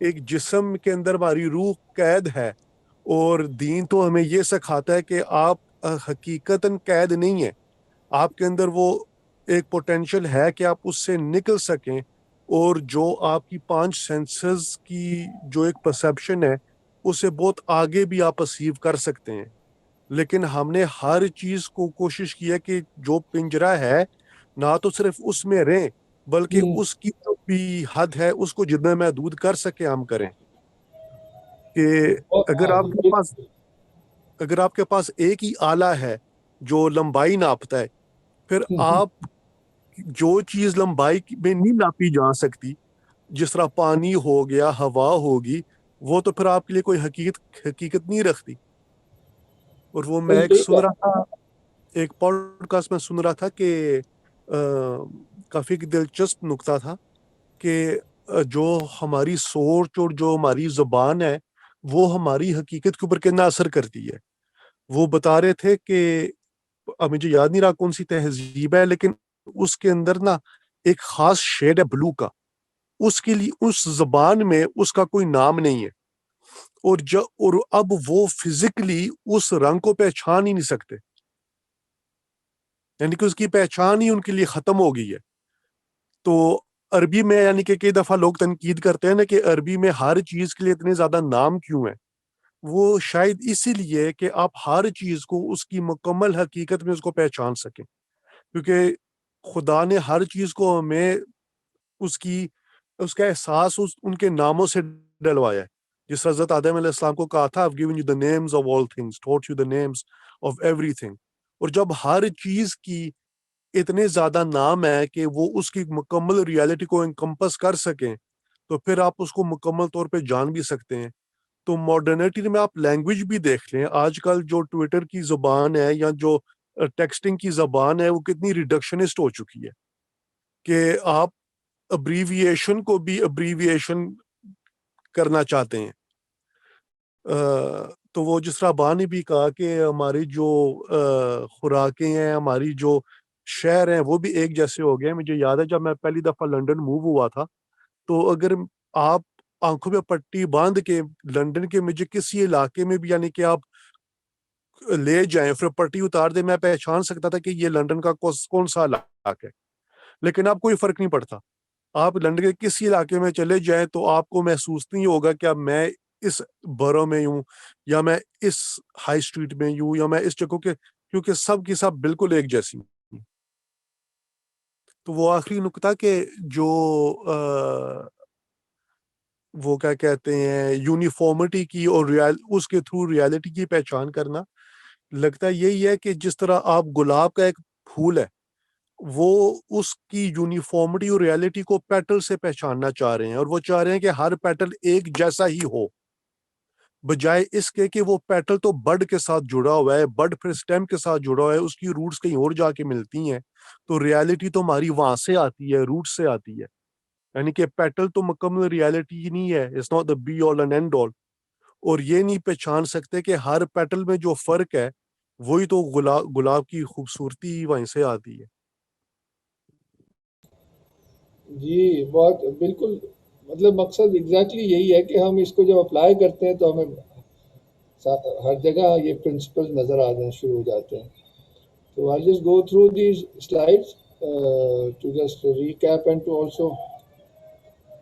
ایک جسم کے اندر ہماری روح قید ہے، اور دین تو ہمیں یہ سکھاتا ہے کہ آپ حقیقتاً قید نہیں ہیں، آپ کے اندر وہ ایک پوٹینشل ہے کہ آپ اس سے نکل سکیں، اور جو آپ کی 5 سینسز کی جو ایک پرسیپشن ہے اسے بہت آگے بھی آپ پرسیو کر سکتے ہیں. لیکن ہم نے ہر چیز کو کوشش کی ہے کہ جو پنجرہ ہے نہ تو صرف اس میں رہیں بلکہ اس کی جو بھی حد ہے اس کو جتنا محدود کر سکے ہم کریں. کہ اگر آپ کے پاس ایک ہی آلہ ہے جو لمبائی ناپتا ہے، پھر آپ جو چیز لمبائی میں نہیں ناپی جا سکتی، جس طرح پانی ہو گیا، ہوا ہوگی، وہ تو پھر آپ کے لیے کوئی حقیقت نہیں رکھتی. اور وہ میں ایک سن رہا تھا، ایک پوڈ کاسٹ میں سن رہا تھا کہ کافی دلچسپ نکتہ تھا کہ جو ہماری سوچ اور جو ہماری زبان ہے وہ ہماری حقیقت کے اوپر کتنا اثر کرتی ہے. وہ بتا رہے تھے کہ اب مجھے یاد نہیں رہا کون سی تہذیب ہے، لیکن اس کے اندر نا ایک خاص شیڈ ہے بلو کا، اس کے لیے اس زبان میں اس کا کوئی نام نہیں ہے، اور اب وہ فزیکلی اس رنگ کو پہچان ہی نہیں سکتے، یعنی کہ اس کی پہچان ہی ان کے لیے ختم ہو گئی ہے. تو عربی میں یعنی کہ کئی دفعہ لوگ تنقید کرتے ہیں نا کہ عربی میں ہر چیز کے لیے اتنے زیادہ نام کیوں ہیں. وہ شاید اسی لیے کہ آپ ہر چیز کو اس کی مکمل حقیقت میں اس کو پہچان سکیں، کیونکہ خدا نے ہر چیز کو ہمیں اس کا احساس ان کے ناموں سے ڈلوایا ہے. جس حضرت آدم علیہ السلام کو کہا تھا I've given you the names of all things, taught you the names of everything. اور جب ہر چیز کی اتنے زیادہ نام ہے کہ وہ اس کی مکمل ریالٹی کو انکمپس کر سکیں، تو پھر آپ اس کو مکمل طور پہ جان بھی سکتے ہیں. تو ماڈرنٹی میں آپ لینگویج بھی دیکھ لیں، آج کل جو ٹویٹر کی زبان ہے یا جو ٹیکسٹنگ کی زبان ہے وہ کتنی ریڈکشنسٹ ہو چکی ہے کہ آپ ابریویشن کو بھی ابریویشن کرنا چاہتے ہیں. تو وہ جس طرح با نے بھی کہا کہ ہماری جو خوراکیں ہیں، ہماری جو شہر ہیں وہ بھی ایک جیسے ہو گئے. مجھے یاد ہے جب میں پہلی دفعہ لنڈن موو ہوا تھا، تو اگر آپ آنکھوں پہ پٹی باندھ کے لنڈن کے مجھے کسی علاقے میں بھی یعنی کہ آپ لے جائیں پھر پٹی اتار دیں، میں پہچان سکتا تھا کہ یہ لنڈن کا کون سا علاقہ ہے. لیکن اب کوئی فرق نہیں پڑتا، آپ لنڈن کے کسی علاقے میں چلے جائیں تو آپ کو محسوس نہیں ہوگا کہ اب میں اس برو میں ہوں یا میں اس ہائی اسٹریٹ میں ہوں یا میں اس جگہ کے، کیونکہ سب کی سب بالکل ایک جیسی. تو وہ آخری نقطہ کہ جو وہ کیا کہتے ہیں یونیفارمٹی کی اور اس کے تھرو ریالٹی کی پہچان کرنا، لگتا ہے یہی ہے کہ جس طرح آپ گلاب کا ایک پھول ہے وہ اس کی یونیفارمٹی اور ریالٹی کو پیٹل سے پہچاننا چاہ رہے ہیں، اور وہ چاہ رہے ہیں کہ ہر پیٹل ایک جیسا ہی ہو، بجائے اس کے کہ وہ پیٹل تو بڈ کے ساتھ جڑا ہوا ہے، بڈ پھر سٹیم کے ساتھ جڑا ہوا ہے، اس کی روٹس کہیں اور جا کے ملتی ہیں، تو ریالٹی تو ہماری وہاں سے آتی ہے، روٹ سے آتی ہے. یعنی کہ پیٹل تو مکمل ریالٹی نہیں ہے، it's not the be all and end all. اور یہ نہیں پہچان سکتے کہ ہر پیٹل میں جو فرق ہے وہی تو گلاب کی خوبصورتی وہیں سے آتی ہے. جی بہت بالکل، مطلب مقصد ایگزیکٹلی یہی ہے کہ ہم اس کو جب اپلائی کرتے ہیں تو ہمیں ہر جگہ یہ پرنسپل نظر آنے شروع ہو جاتے ہیں. تو I'll just go through these slides to just recap and to also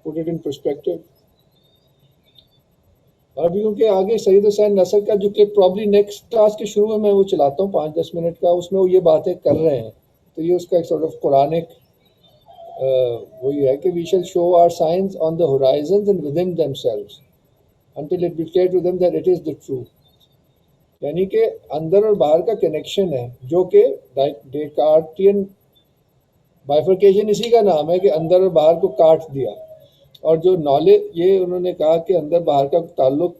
put it in perspective. اور بھی کیونکہ آگے سعید حسین نصر کا جو کہ پرابلی نیکسٹ کلاس کے شروع میں وہ چلاتا ہوں 5-10 منٹ کا، اس میں وہ یہ باتیں کر رہے ہیں. تو یہ اس کا ایک سارٹ آف قرآنک وہی ہے کہ we shall show our signs on the horizons and within themselves until it be clear to them that it is the truth. یعنی کہ اندر اور باہر کا کنیکشن ہے، جو کہ ڈیکارٹین بائیفرکیشن اسی کا نام ہے کہ اندر اور باہر کو کاٹ دیا. اور جو نالج، یہ انہوں نے کہا کہ اندر باہر کا تعلق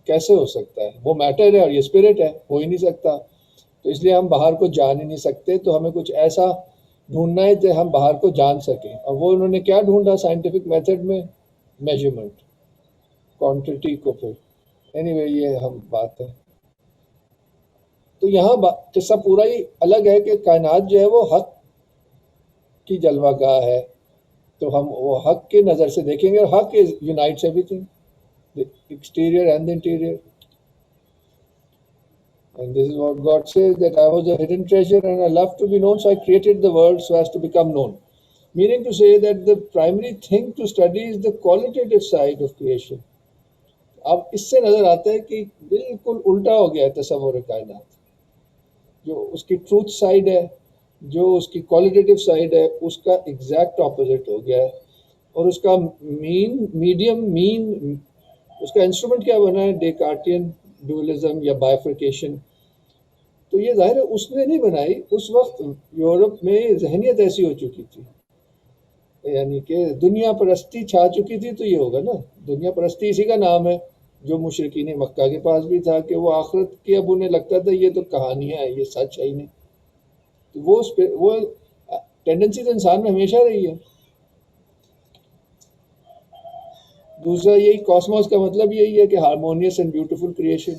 کیسے ہو سکتا ہے، وہ میٹر ہے اور یہ اسپرٹ ہے، ہو ہی نہیں سکتا. تو اس لیے ہم باہر کو جان ہی نہیں سکتے، تو ہمیں کچھ ایسا ڈھونڈنا ہے کہ ہم باہر کو جان سکیں. اور وہ انہوں نے کیا ڈھونڈا سائنٹیفک میتھڈ میں؟ میجرمنٹ، کوانٹٹی کو. پھر اینی وے یہ ہم بات ہے. تو یہاں قصہ پورا ہی الگ ہے کہ کائنات جو ہے وہ حق کی جلوہ گاہ ہے، تو ہم وہ حق کے نظر سے دیکھیں گے، اور حق unites every thing, the exterior and the interior. And this is what God says, that I was a hidden treasure and I love to be known, so I created the world so as to become known. Meaning to say that the primary thing to study is the qualitative side of creation. اب اس سے نظر آتا ہے کہ بالکل الٹا ہو گیا ہے تصور کائنات. جو اس کی ٹروتھ سائڈ ہے، جو اس کی کوالٹیٹیو سائڈ ہے، اس کا ایگزیکٹ اپوزٹ ہو گیا ہے. اور اس کا مین اس کا انسٹرومنٹ کیا بنا ہے؟ ڈیکارٹین ڈوئلزم یا بائیفرکیشن. تو یہ ظاہر ہے اس نے نہیں بنائی، اس وقت یورپ میں ذہنیت ایسی ہو چکی تھی، یعنی کہ دنیا پرستی چھا چکی تھی. تو یہ ہوگا نا، دنیا پرستی اسی کا نام ہے، جو مشرکین مکہ کے پاس بھی تھا کہ وہ آخرت کی اب انہیں لگتا تھا یہ تو کہانیاں ہیں، یہ سچ ہے ہی نہیں. تو وہ ٹینڈنسی تو انسان میں ہمیشہ رہی ہے. دوسرا یہی کاسموس کا مطلب یہی ہے کہ ہارمونیس اینڈ بیوٹیفل کریشن.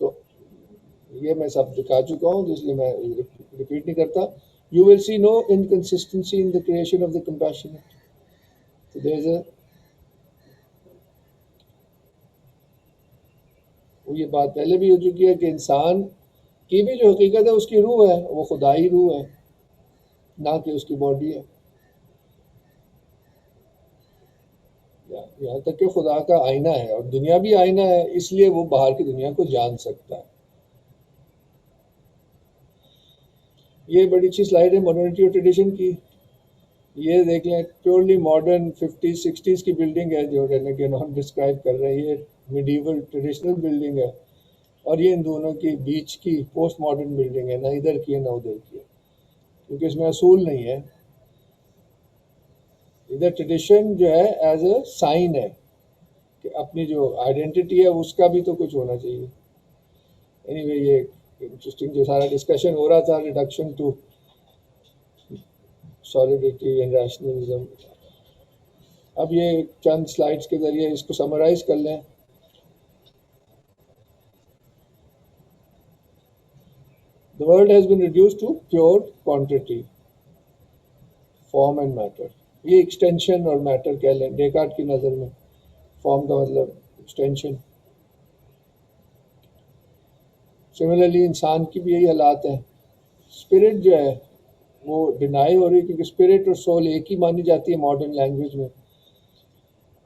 تو یہ میں سب دکھا چکا ہوں، اس لیے میں ریپیٹ نہیں کرتا. You will see no inconsistency in the creation of the compassionate. تو دیر از یہ بات پہلے بھی ہو چکی ہے کہ انسان کی بھی جو حقیقت ہے اس کی روح ہے، وہ خدائی روح ہے، نہ کہ اس کی باڈی ہے. یہاں تک کہ خدا کا آئینہ ہے اور دنیا بھی آئینہ ہے، اس لیے وہ باہر کی دنیا کو جان سکتا ہے. یہ بڑی اچھی سلائیڈ ہے ماڈرنٹی اور ٹریڈیشن کی. یہ دیکھ لیں، پیورلی ماڈرن 50s-60s کی بلڈنگ ہے جو رہنے کے نام ڈسکرائب کر رہے ہیں. یہ میڈیول ٹریڈیشنل بلڈنگ ہے، اور یہ ان دونوں کی بیچ کی پوسٹ ماڈرن بلڈنگ ہے، نہ ادھر کی ہے نہ ادھر کی ہے، کیونکہ اس میں اصول نہیں ہے. ادھر ٹریڈیشن جو ہے ایز اے سائن ہے کہ اپنی جو آئیڈینٹی ہے اس کا بھی تو کچھ ہونا چاہیے. اینی وے یہ انٹرسٹنگ جو سارا ڈسکشن ہو رہا تھا، reduction to solidity and rationalism. اب یہ چند سلائڈس کے ذریعے اس کو سمرائز کر لیں. The world has been reduced to pure quantity, form and matter. یہ ایکسٹینشن اور میٹر کہہ لیں ڈیکارٹ کی نظر میں. فارم کا مطلب ایکسٹینشن. سملرلی انسان کی بھی یہی حالات ہیں. اسپرٹ جو ہے وہ ڈینائی ہو رہی ہے، کیونکہ اسپرٹ اور سول ایک ہی مانی جاتی ہے ماڈرن لینگویج میں.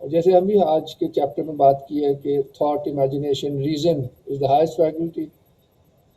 اور جیسے ہم بھی آج کے چیپٹر میں بات کی ہے کہ thought, imagination, reason is the highest faculty.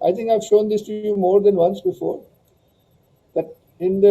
I think I've shown this to you more than once before, that in the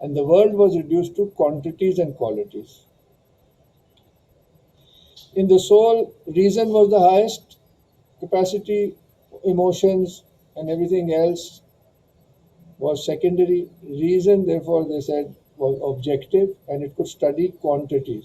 and the world was reduced to quantities and qualities. In the soul, reason was the highest capacity, emotions and everything else was secondary. Reason, therefore, they said, was objective and it could study quantities.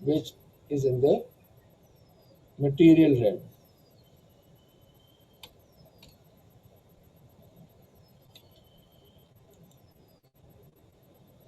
which is in the material realm.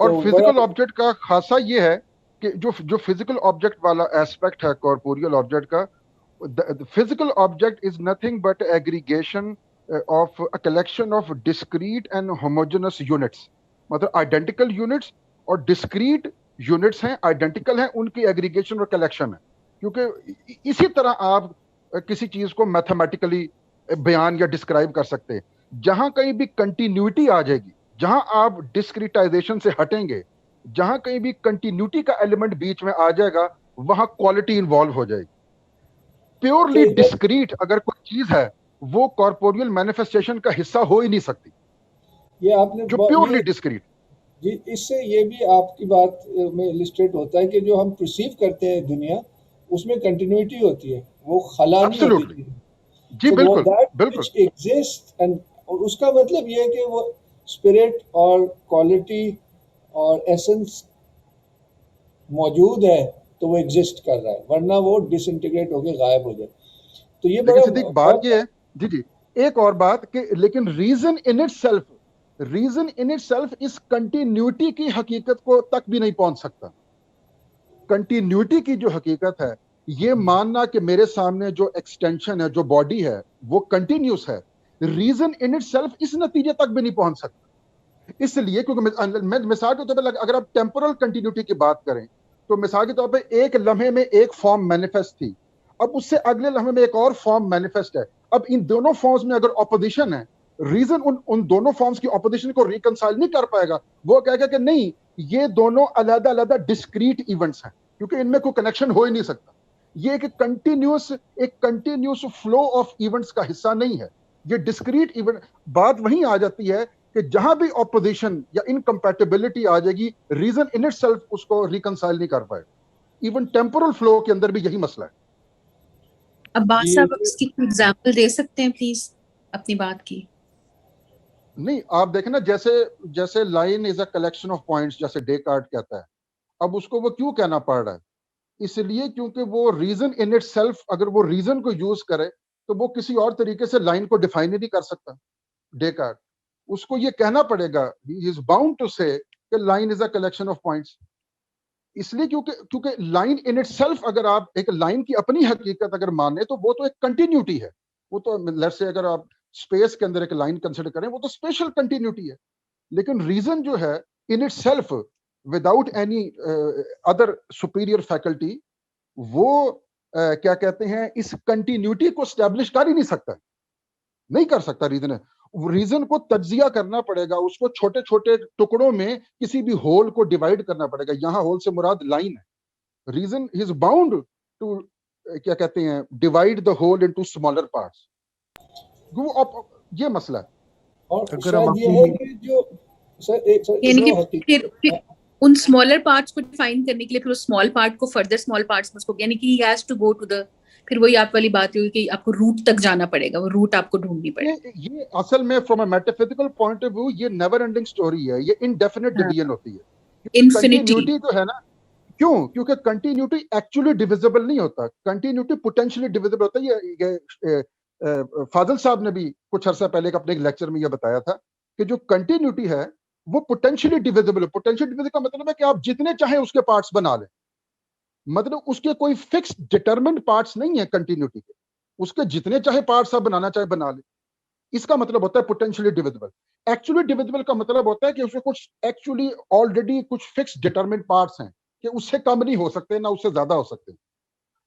اور تو فزیکل بڑا آبجیکٹ کا خاصہ یہ ہے کہ جو فزیکل آبجیکٹ والا ایسپیکٹ ہے کارپوریل آبجیکٹ کا, physical object is nothing but aggregation of a collection of discrete and homogeneous units. مطلب identical units اور discrete units ہیں, identical ہیں, ان کی aggregation اور collection ہے. کیونکہ اسی طرح آپ کسی چیز کو میتھمیٹیکلی بیان یا ڈسکرائب کر سکتے ہیں. جہاں کہیں بھی کنٹینیوٹی آ جائے گی, جہاں آپ ڈسکریٹائزیشن سے ہٹیں گے, جہاں کہیں بھی کنٹینیوٹی کا ایلیمنٹ بیچ میں آ جائے گا, وہاں کوالٹی انوالو ہو جائے گی. پیورلی ڈسکریٹ اگر کوئی چیز ہے وہ کارپوریل مینیفیسٹیشن کا حصہ ہو ہی نہیں سکتی, یہ آپ نے جو پیورلی ڈسکریٹ. جی, اس سے یہ بھی آپ کی بات میں السٹریٹ ہوتا ہے کہ جو ہم پرسیو کرتے ہیں دنیا, اس میں کنٹینیوٹی ہوتی ہے, وہ خلا نہیں ایبسولوٹلی, ہوتی. جی بالکل دیٹ بالکل. وچ ایگزسٹ, اینڈ اس کا مطلب یہ ہے کہ وہ اسپرٹ اور کوالٹی اور ایسنس موجود ہے تو وہ ایگزسٹ کر رہا ہے, ورنہ وہ ڈس انٹیگریٹ ہو کے غائب ہو جائے. تو یہ لیکن بڑا صدیق بات یہ ہے, جی جی ایک اور بات کہ لیکن ریزن ان اٹ سیلف اس کنٹینیوٹی کی حقیقت کو تک بھی نہیں پہنچ سکتا. کنٹینیوٹی کی جو حقیقت ہے, یہ ماننا کہ میرے سامنے جو ایکسٹینشن ہے, جو باڈی ہے, وہ کنٹینیوس ہے, ریزن ان اٹ سیلف اس نتیجے تک بھی نہیں پہنچ سکتا. اس لیے کیونکہ میں مثال کے طور پہ اگر آپ ٹیمپورل کنٹینیوٹی کی بات کریں تو مثال کے طور پہ ایک لمحے میں ایک فارم مینیفیسٹ تھی, اب اس سے اگلے لمحے میں ایک اور فارم مینیفیسٹ ہے. اب ان دونوں فارمز میں اگر اپوزیشن ہے, ریزن ان دونوں فارمز کی اپوزیشن کو ریکنسائل نہیں کر پائے گا, وہ کہے گا کہ نہیں یہ دونوں علیحدہ علیحدہ ڈسکریٹ ایونٹس ہیں, کیونکہ ان میں کوئی کنیکشن ہو ہی نہیں سکتا. یہ ایک کنٹینیوس فلو آف ایونٹس کا حصہ نہیں ہے, یہ ڈسکریٹ ایونٹ. بات وہیں آ جاتی ہے کہ جہاں بھی اپوزیشن یا انکمپیٹیبلٹی آ جائے گی, ریزن ان اٹ سیلف اس کو ریکنسائل نہیں کر پائے. ایون ٹیمپورل فلو کے اندر بھی یہی مسئلہ ہے. عباس صاحب اس کی کوئی ایگزامپل دے سکتے ہیں پلیز اپنی بات کی؟ نہیں, آپ دیکھیں نا, جیسے line is a collection of points, جیسے ڈیکارٹ کہتا ہے. اب اس کو وہ کیوں کہنا پڑ رہا ہے؟ اس لیے کیونکہ وہ ریزن ان اٹ سیلف, اگر وہ ریزن کو یوز کرے تو وہ کسی اور طریقے سے لائن کو ڈیفائن ہی نہیں کر سکتا. ڈیکارٹ اس کو یہ کہنا پڑے گا, ہی از باؤنڈ ٹو سے کہ line is a collection of points. اس لیے کیونکہ لائن ان اٹ سیلف, اگر آپ ایک لائن کی اپنی حقیقت اگر مانے تو وہ تو ایک کنٹینیوٹی ہے. وہ تو لیٹس سے اگر آپ اسپیس کے اندر ایک لائن کنسیڈر کریں وہ تو اسپیشل کنٹینیوٹی ہے. لیکن ریزن جو ہے in it self without any other superior faculty, وہ کیا کہتے ہیں, اس کنٹینیوٹی کو اسٹیبلش کر ہی نہیں سکتا, نہیں کر سکتا. ریزن کو تجزیہ کرنا پڑے گا, اس کو چھوٹے چھوٹے ٹکڑوں میں کسی بھی ہول کو ڈیوائڈ کرنا پڑے گا. یہاں ہول سے مراد لائن ہے. ریزن از باؤنڈ ٹو کیا کہتے ہیں divide the whole into smaller parts. یہ مسئلہ ہے. اور اگر شاید یہ ہے کہ جو یعنی کہ پھر ان اسمالر پارٹس کو ڈیفائن کرنے کے لیے پھر اسمال پارٹ کو فردر اسمال پارٹس میں اس کو, یعنی کہ he has to go to the, پھر وہی آپ والی بات ہوئی کہ آپ کو روٹ تک جانا پڑے گا, وہ روٹ آپ کو ڈھونڈنی پڑے گی. یہ اصل میں from a metaphysical point of view یہ نیور اینڈنگ سٹوری ہے, یہ انڈیفینٹ ڈویژن ہوتی ہے. کنٹینیوٹی جو ہے نا, کیونکہ کنٹینیوٹی ایکچولی ڈیویزبل نہیں ہوتا, کنٹینیوٹی پوٹینشلی ڈیویزبل ہوتا ہے. یہ فاضل صاحب نے بھی کچھ عرصہ پہلے اپنے ایک لیکچر میں یہ بتایا تھا کہ جو کنٹینیوٹی ہے وہ پوٹینشلی ڈیویزبل ہے. پوٹینشلی ڈیویزبل کا مطلب ہے کہ آپ جتنے چاہیں اس کے پارٹس بنا لیں, مطلب اس کے کوئی فکس ڈٹرمنٹ پارٹس نہیں ہے کنٹینیوٹی کے, اس کے جتنے چاہے پارٹس آپ بنانا چاہے بنا لیں. اس کا مطلب ہوتا ہے پوٹینشلی ڈیویزبل. ایکچولی ڈیویزبل کا مطلب ہوتا ہے کہ اس میں کچھ ایکچولی آلریڈی کچھ فکس ڈٹرمنٹ پارٹس ہیں کہ اس سے کم نہیں ہو سکتے نہ اس سے زیادہ ہو سکتے.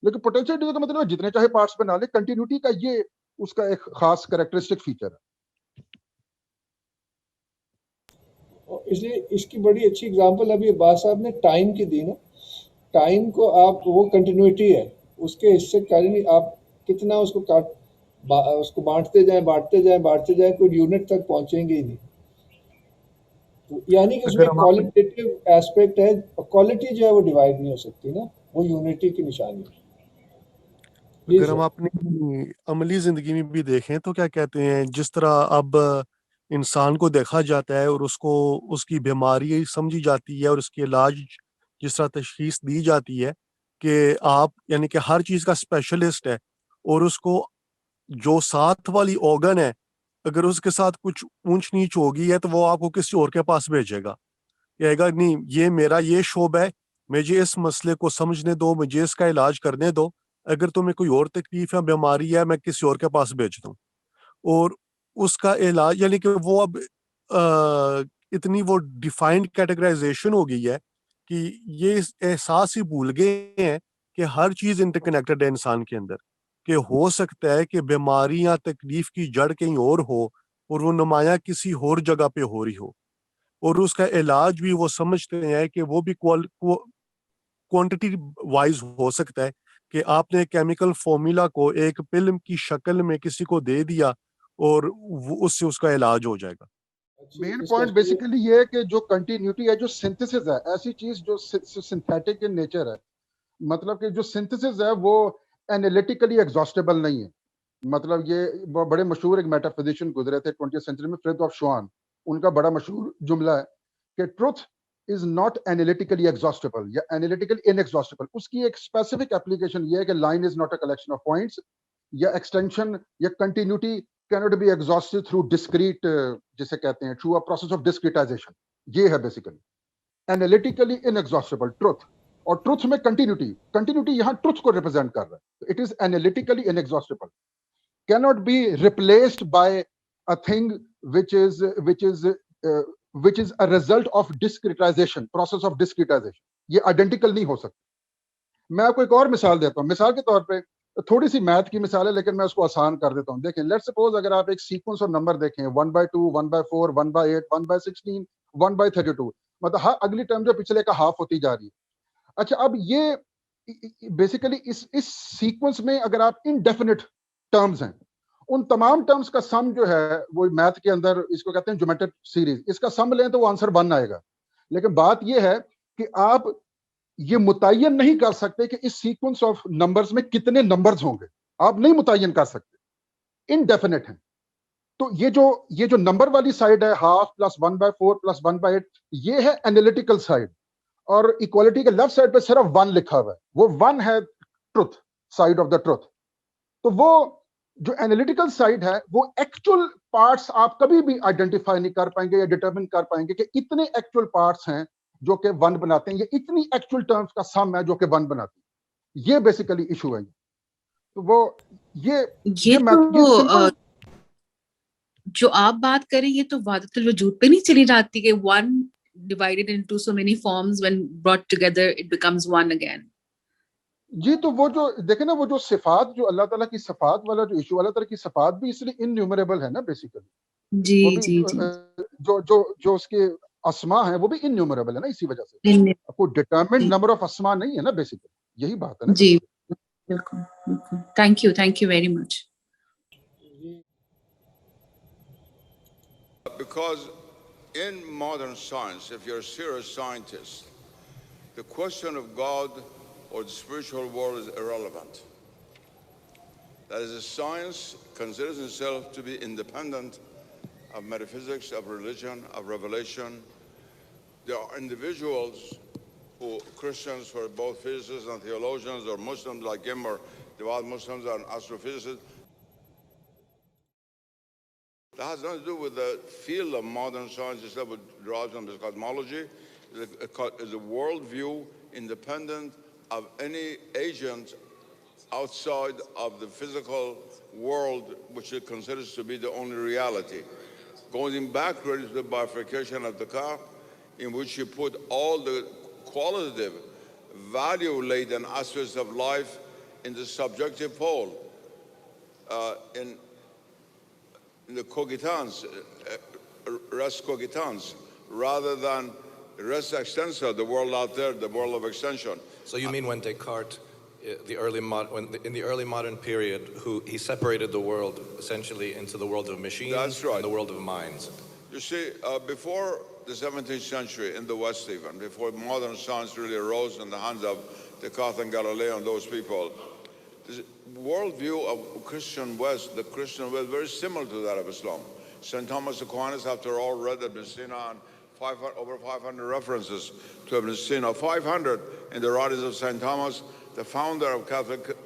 لیکن پوٹینشلی ڈیویزبل کا مطلب ہے جتنے چاہے پارٹس بنا لیں. کنٹینیوٹی کا یہ اس کا ایک خاص کریکٹرسٹک فیچر ہے. اس لیے اس کی بڑی اچھی اگزامپل ابھی عباس صاحب نے ٹائم کی دی نا. ٹائم کو آپ, وہ کنٹینیوٹی ہے, اس کے حصے کریں نہیں آپ, کتنا اس کو بانٹتے جائیں کوئی یونٹ تک پہنچیں گے ہی نہیں. یعنی کہ اس میں کوالٹیٹیو ایسپیکٹ ہے, کوالٹی جو ہے وہ ڈیوائڈ نہیں ہو سکتی نا, وہ یونٹی کی نشانی ہے. اگر ہم اپنی عملی زندگی میں بھی دیکھیں تو کیا کہتے ہیں, جس طرح اب انسان کو دیکھا جاتا ہے اور اس کو اس کی بیماری سمجھی جاتی ہے اور اس کے علاج جس طرح تشخیص دی جاتی ہے کہ آپ یعنی کہ ہر چیز کا اسپیشلسٹ ہے, اور اس کو جو ساتھ والی آرگن ہے اگر اس کے ساتھ کچھ اونچ نیچ ہوگی ہے تو وہ آپ کو کسی اور کے پاس بھیجے گا. کہے گا نہیں یہ میرا یہ شعب ہے, مجھے اس مسئلے کو سمجھنے دو, مجھے اس کا علاج کرنے دو, اگر تمہیں کوئی اور تکلیف یا بیماری ہے میں کسی اور کے پاس بھیج دوں. اور اس کا علاج یعنی کہ وہ اب اتنی وہ ڈیفائنڈ کیٹیگرائزیشن ہو گئی ہے کہ یہ احساس ہی بھول گئے ہیں کہ ہر چیز انٹر کنیکٹڈ ہے انسان کے اندر, کہ ہو سکتا ہے کہ بیماری یا تکلیف کی جڑ کہیں اور ہو اور وہ نمایاں کسی اور جگہ پہ ہو رہی ہو, اور اس کا علاج بھی وہ سمجھتے ہیں کہ وہ بھی کوانٹٹی وائز ہو سکتا ہے کہ آپ نے کیمیکل فارمولا کو ایک پل کی شکل میں کسی کو دے دیا اور اس سے اس کا علاج ہو جائے گا. مین پوائنٹ بیسیکلی یہ ہے کہ جو کنٹینیوٹی ہے, جو سنتھسس ہے, ایسی چیز جو سنتھیٹک ان نیچر ہے, مطلب کہ جو سنتھسس ہے وہ اینالیٹیکلی ایگزاسٹیبل نہیں ہے. مطلب یہ بڑے مشہور ایک میٹا فزیشین گزرے تھے 20th سینچری میں, فریڈریک شوان, ان کا بڑا مشہور جملہ ہے کہ ٹروتھ از ناٹ اینالیٹیکلی ایگزاسٹیبل یا اینالیٹیکلی ان ایگزاسٹیبل. اس کی ایک اسپیسیفک اپلیکیشن یہ ہے کہ line is not a collection of points, یا ایکسٹینشن یا continuity cannot be exhausted through discrete جسے کہتے ہیں through a process of discretization. یہ ہے بیسیکلی analytically inexhaustible truth. اور ٹروتھ میں کنٹینیوٹی یہاں ٹروتھ کو ریپرزینٹ کر رہا ہے. It is analytically inexhaustible, cannot be replaced by a thing which is a result of discretization, process of discretization. یہ آئیڈینٹیکل نہیں ہو سکتا. میں آپ کو ایک اور مثال دیتا ہوں. مثال کے طور پہ تھوڑی سی میتھ کی مثال ہے لیکن میں اس کو آسان کر دیتا ہوں. دیکھیں, لیٹ سپوز اگر آپ ایک سیکوینس اور نمبر دیکھیں 1/2 1/4 1/8 1/16 1/32, مطلب ہر اگلی ٹرم جو پچھلے کا ہاف ہوتی جا رہی ہے. اچھا, اب یہ بیسیکلی اس سیکوینس میں اگر آپ انڈیفینٹ ٹرمز ہیں, ان تمام ٹرمز کا سم جو ہے وہ میتھ کے اندر اس کو کہتے ہیں جیومیٹرک سیریز, اس کا سم لیں تو وہ آنسر 1 آئے گا. لیکن بات یہ ہے کہ آپ یہ متعین نہیں کر سکتے کہ اس سیکوینس آف نمبرز میں کتنے نمبرز ہوں گے, آپ نہیں متعین کر سکتے, انڈیفینٹ ہیں. تو یہ جو نمبر والی سائڈ ہے, ہاف پلس 1/4 پلس 1/8, یہ ہے اینالیٹیکل سائڈ. اور اکوالٹی کے لیفٹ سائڈ پہ صرف 1 لکھا ہوا ہے, وہ 1 ہے truth, side of the truth. تو وہ جو اینالیٹیکل سائڈ ہے وہ ایکچوئل پارٹس آپ کبھی بھی آئیڈینٹیفائی نہیں کر پائیں گے یا ڈیٹرمن کر پائیں گے کہ اتنے ایکچوئل پارٹس ہیں جو کہ 1 بناتے ہیں, یہ اتنی ایکچوئل ٹرمز کا سم ہے جو کہ 1 بناتی ہیں. یہ بیسیکلی ایشو ہے. تو وہ یہ جو آپ بات کریں یہ تو وحدت الوجود پہ نہیں چلی جاتی کہ 1 divided into so many forms when brought together it becomes 1 again. جی, تو وہ جو دیکھیں نا, وہ جو صفات, جو اللہ تعالیٰ کی صفات والا جو ایشو, اللہ تعالیٰ کی صفات بھی اس لیے انیومریبل ہے نا بیسیکلی. جی جی جی, جو اس کے اسما ہیں وہ بھی انیومریبل ہے نا, اسی وجہ سے کوئی ڈیٹرمنڈ نمبر آف اسما نہیں ہے نا بیسیکلی. یہی بات ہے نا. جی بالکل بالکل. Thank you very much. Because in modern science, if you're a serious scientist, the question of God or the spiritual world is irrelevant. That is, science considers itself to be independent of metaphysics, of religion, of revelation. There are individuals who, Christians who are both physicists and theologians, or Muslims like him, or devout Muslims and astrophysicists. That has nothing to do with the field of modern science itself, which derives from cosmology. It's a worldview independent of any agent outside of the physical world, which it considers to be the only reality. Going backward is the bifurcation of Descartes, in which you put all the qualitative, value-laden aspects of life in the subjective pole. In the cogitans, res cogitans, rather than res extensa, the world out there, the world of extension. So you mean when Descartes, in the early modern period, he separated the world essentially into the world of machines, that's right, and the world of minds? You see, before the 17th century, in the West even, before modern science really arose in the hands of Descartes and Galileo and those people, the worldview of Christian West, the Christian West, very similar to that of Islam. St. Thomas Aquinas, after all, read Ibn Sina, and over 500 references to Ibn Sina, 500 in the writings of St. Thomas, the founder of Catholic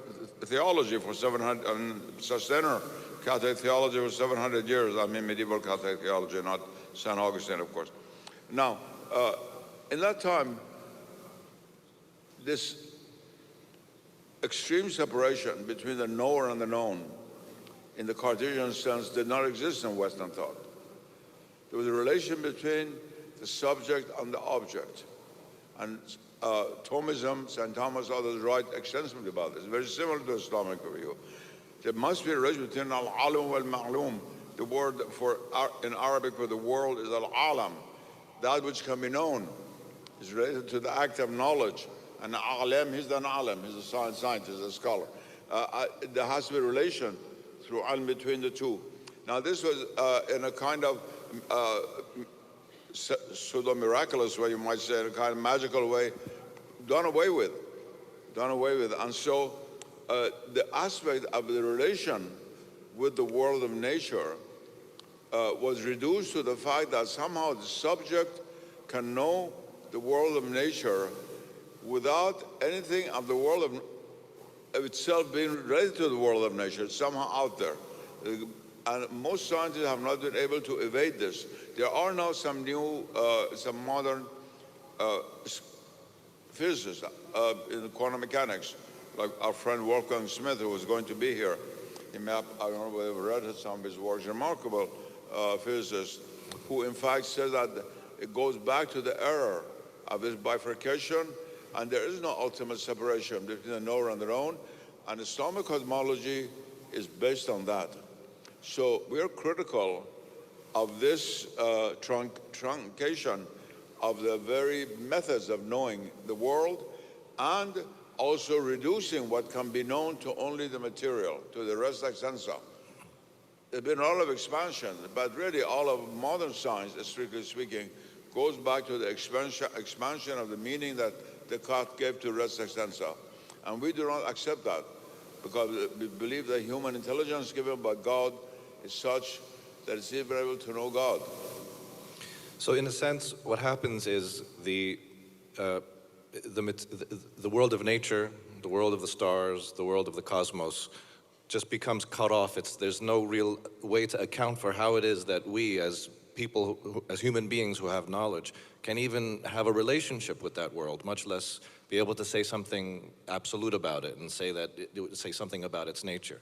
theology for 700, and sustainer Catholic theology for 700 years. I mean medieval Catholic theology, not St. Augustine, of course. Now, In that time, this extreme separation between the knower and the known in the Cartesian sense did not exist in Western thought. There was a relation between the subject and the object. And Thomism, St. Thomas, others write extensively about this, very similar to Islamic view. There must be a relation between al-alam wal-ma'lum. The word in Arabic for the world is al-alam. That which can be known is related to the act of knowledge. And alam, he's an alam, he's a scientist, a scholar. There has to be a relation through ilm between the two. Now this was in a kind of pseudo-miraculous way, you might say, in a kind of magical way, done away with. And so the aspect of the relation with the world of nature was reduced to the fact that somehow the subject can know the world of nature without anything of the world of itself being related to the world of nature. It's somehow out there. And most scientists have not been able to evade this. There are now some new, some modern physicists in quantum mechanics, like our friend Wolfgang Smith, who was going to be here. He may have, I don't know whether you've read some of his works, remarkable physicist, who in fact says that it goes back to the error of this bifurcation, and there is no ultimate separation between the knower and the known, and Islamic cosmology is based on that. So we are critical of this truncation of the very methods of knowing the world, and also reducing what can be known to only the material, to the res extensa. There's been a lot of expansion, but really all of modern science, strictly speaking, goes back to the expansion of the meaning that Descartes gave to res extensa. And we do not accept that, because we believe that human intelligence given by God is such that it's even able to know God. So in a sense, what happens is the world of nature, the world of the stars, the world of the cosmos just becomes cut off. There's no real way to account for how it is that we as people, as human beings who have knowledge, can even have a relationship with that world, much less be able to say something absolute about it and say something about its nature.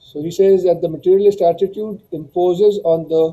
So he says that the materialist attitude imposes on the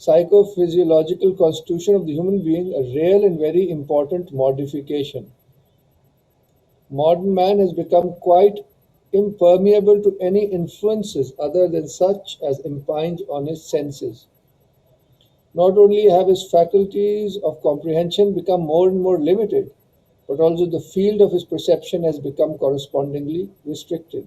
psychophysiological constitution of the human being, a real and very important modification. Modern man has become quite impermeable to any influences other than such as impinge on his senses. Not only have his faculties of comprehension become more and more limited, but also the field of his perception has become correspondingly restricted.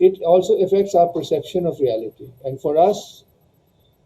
It also affects our perception of reality. And for us,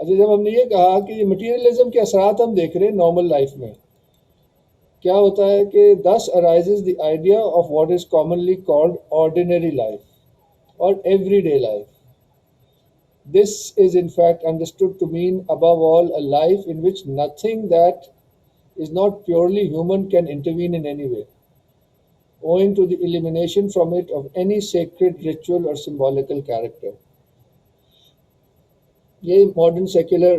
اچھا جب ہم نے یہ کہا کہ یہ مٹیریلزم کے اثرات ہم دیکھ رہے ہیں نارمل لائف میں، کیا ہوتا ہے کہ thus arises the idea of what is commonly called ordinary life or everyday life. This is in fact understood to mean above all a life in which nothing that is not purely human can intervene in any way, owing to the elimination from it of any sacred ritual or symbolical character. یہ ماڈرن سیکولر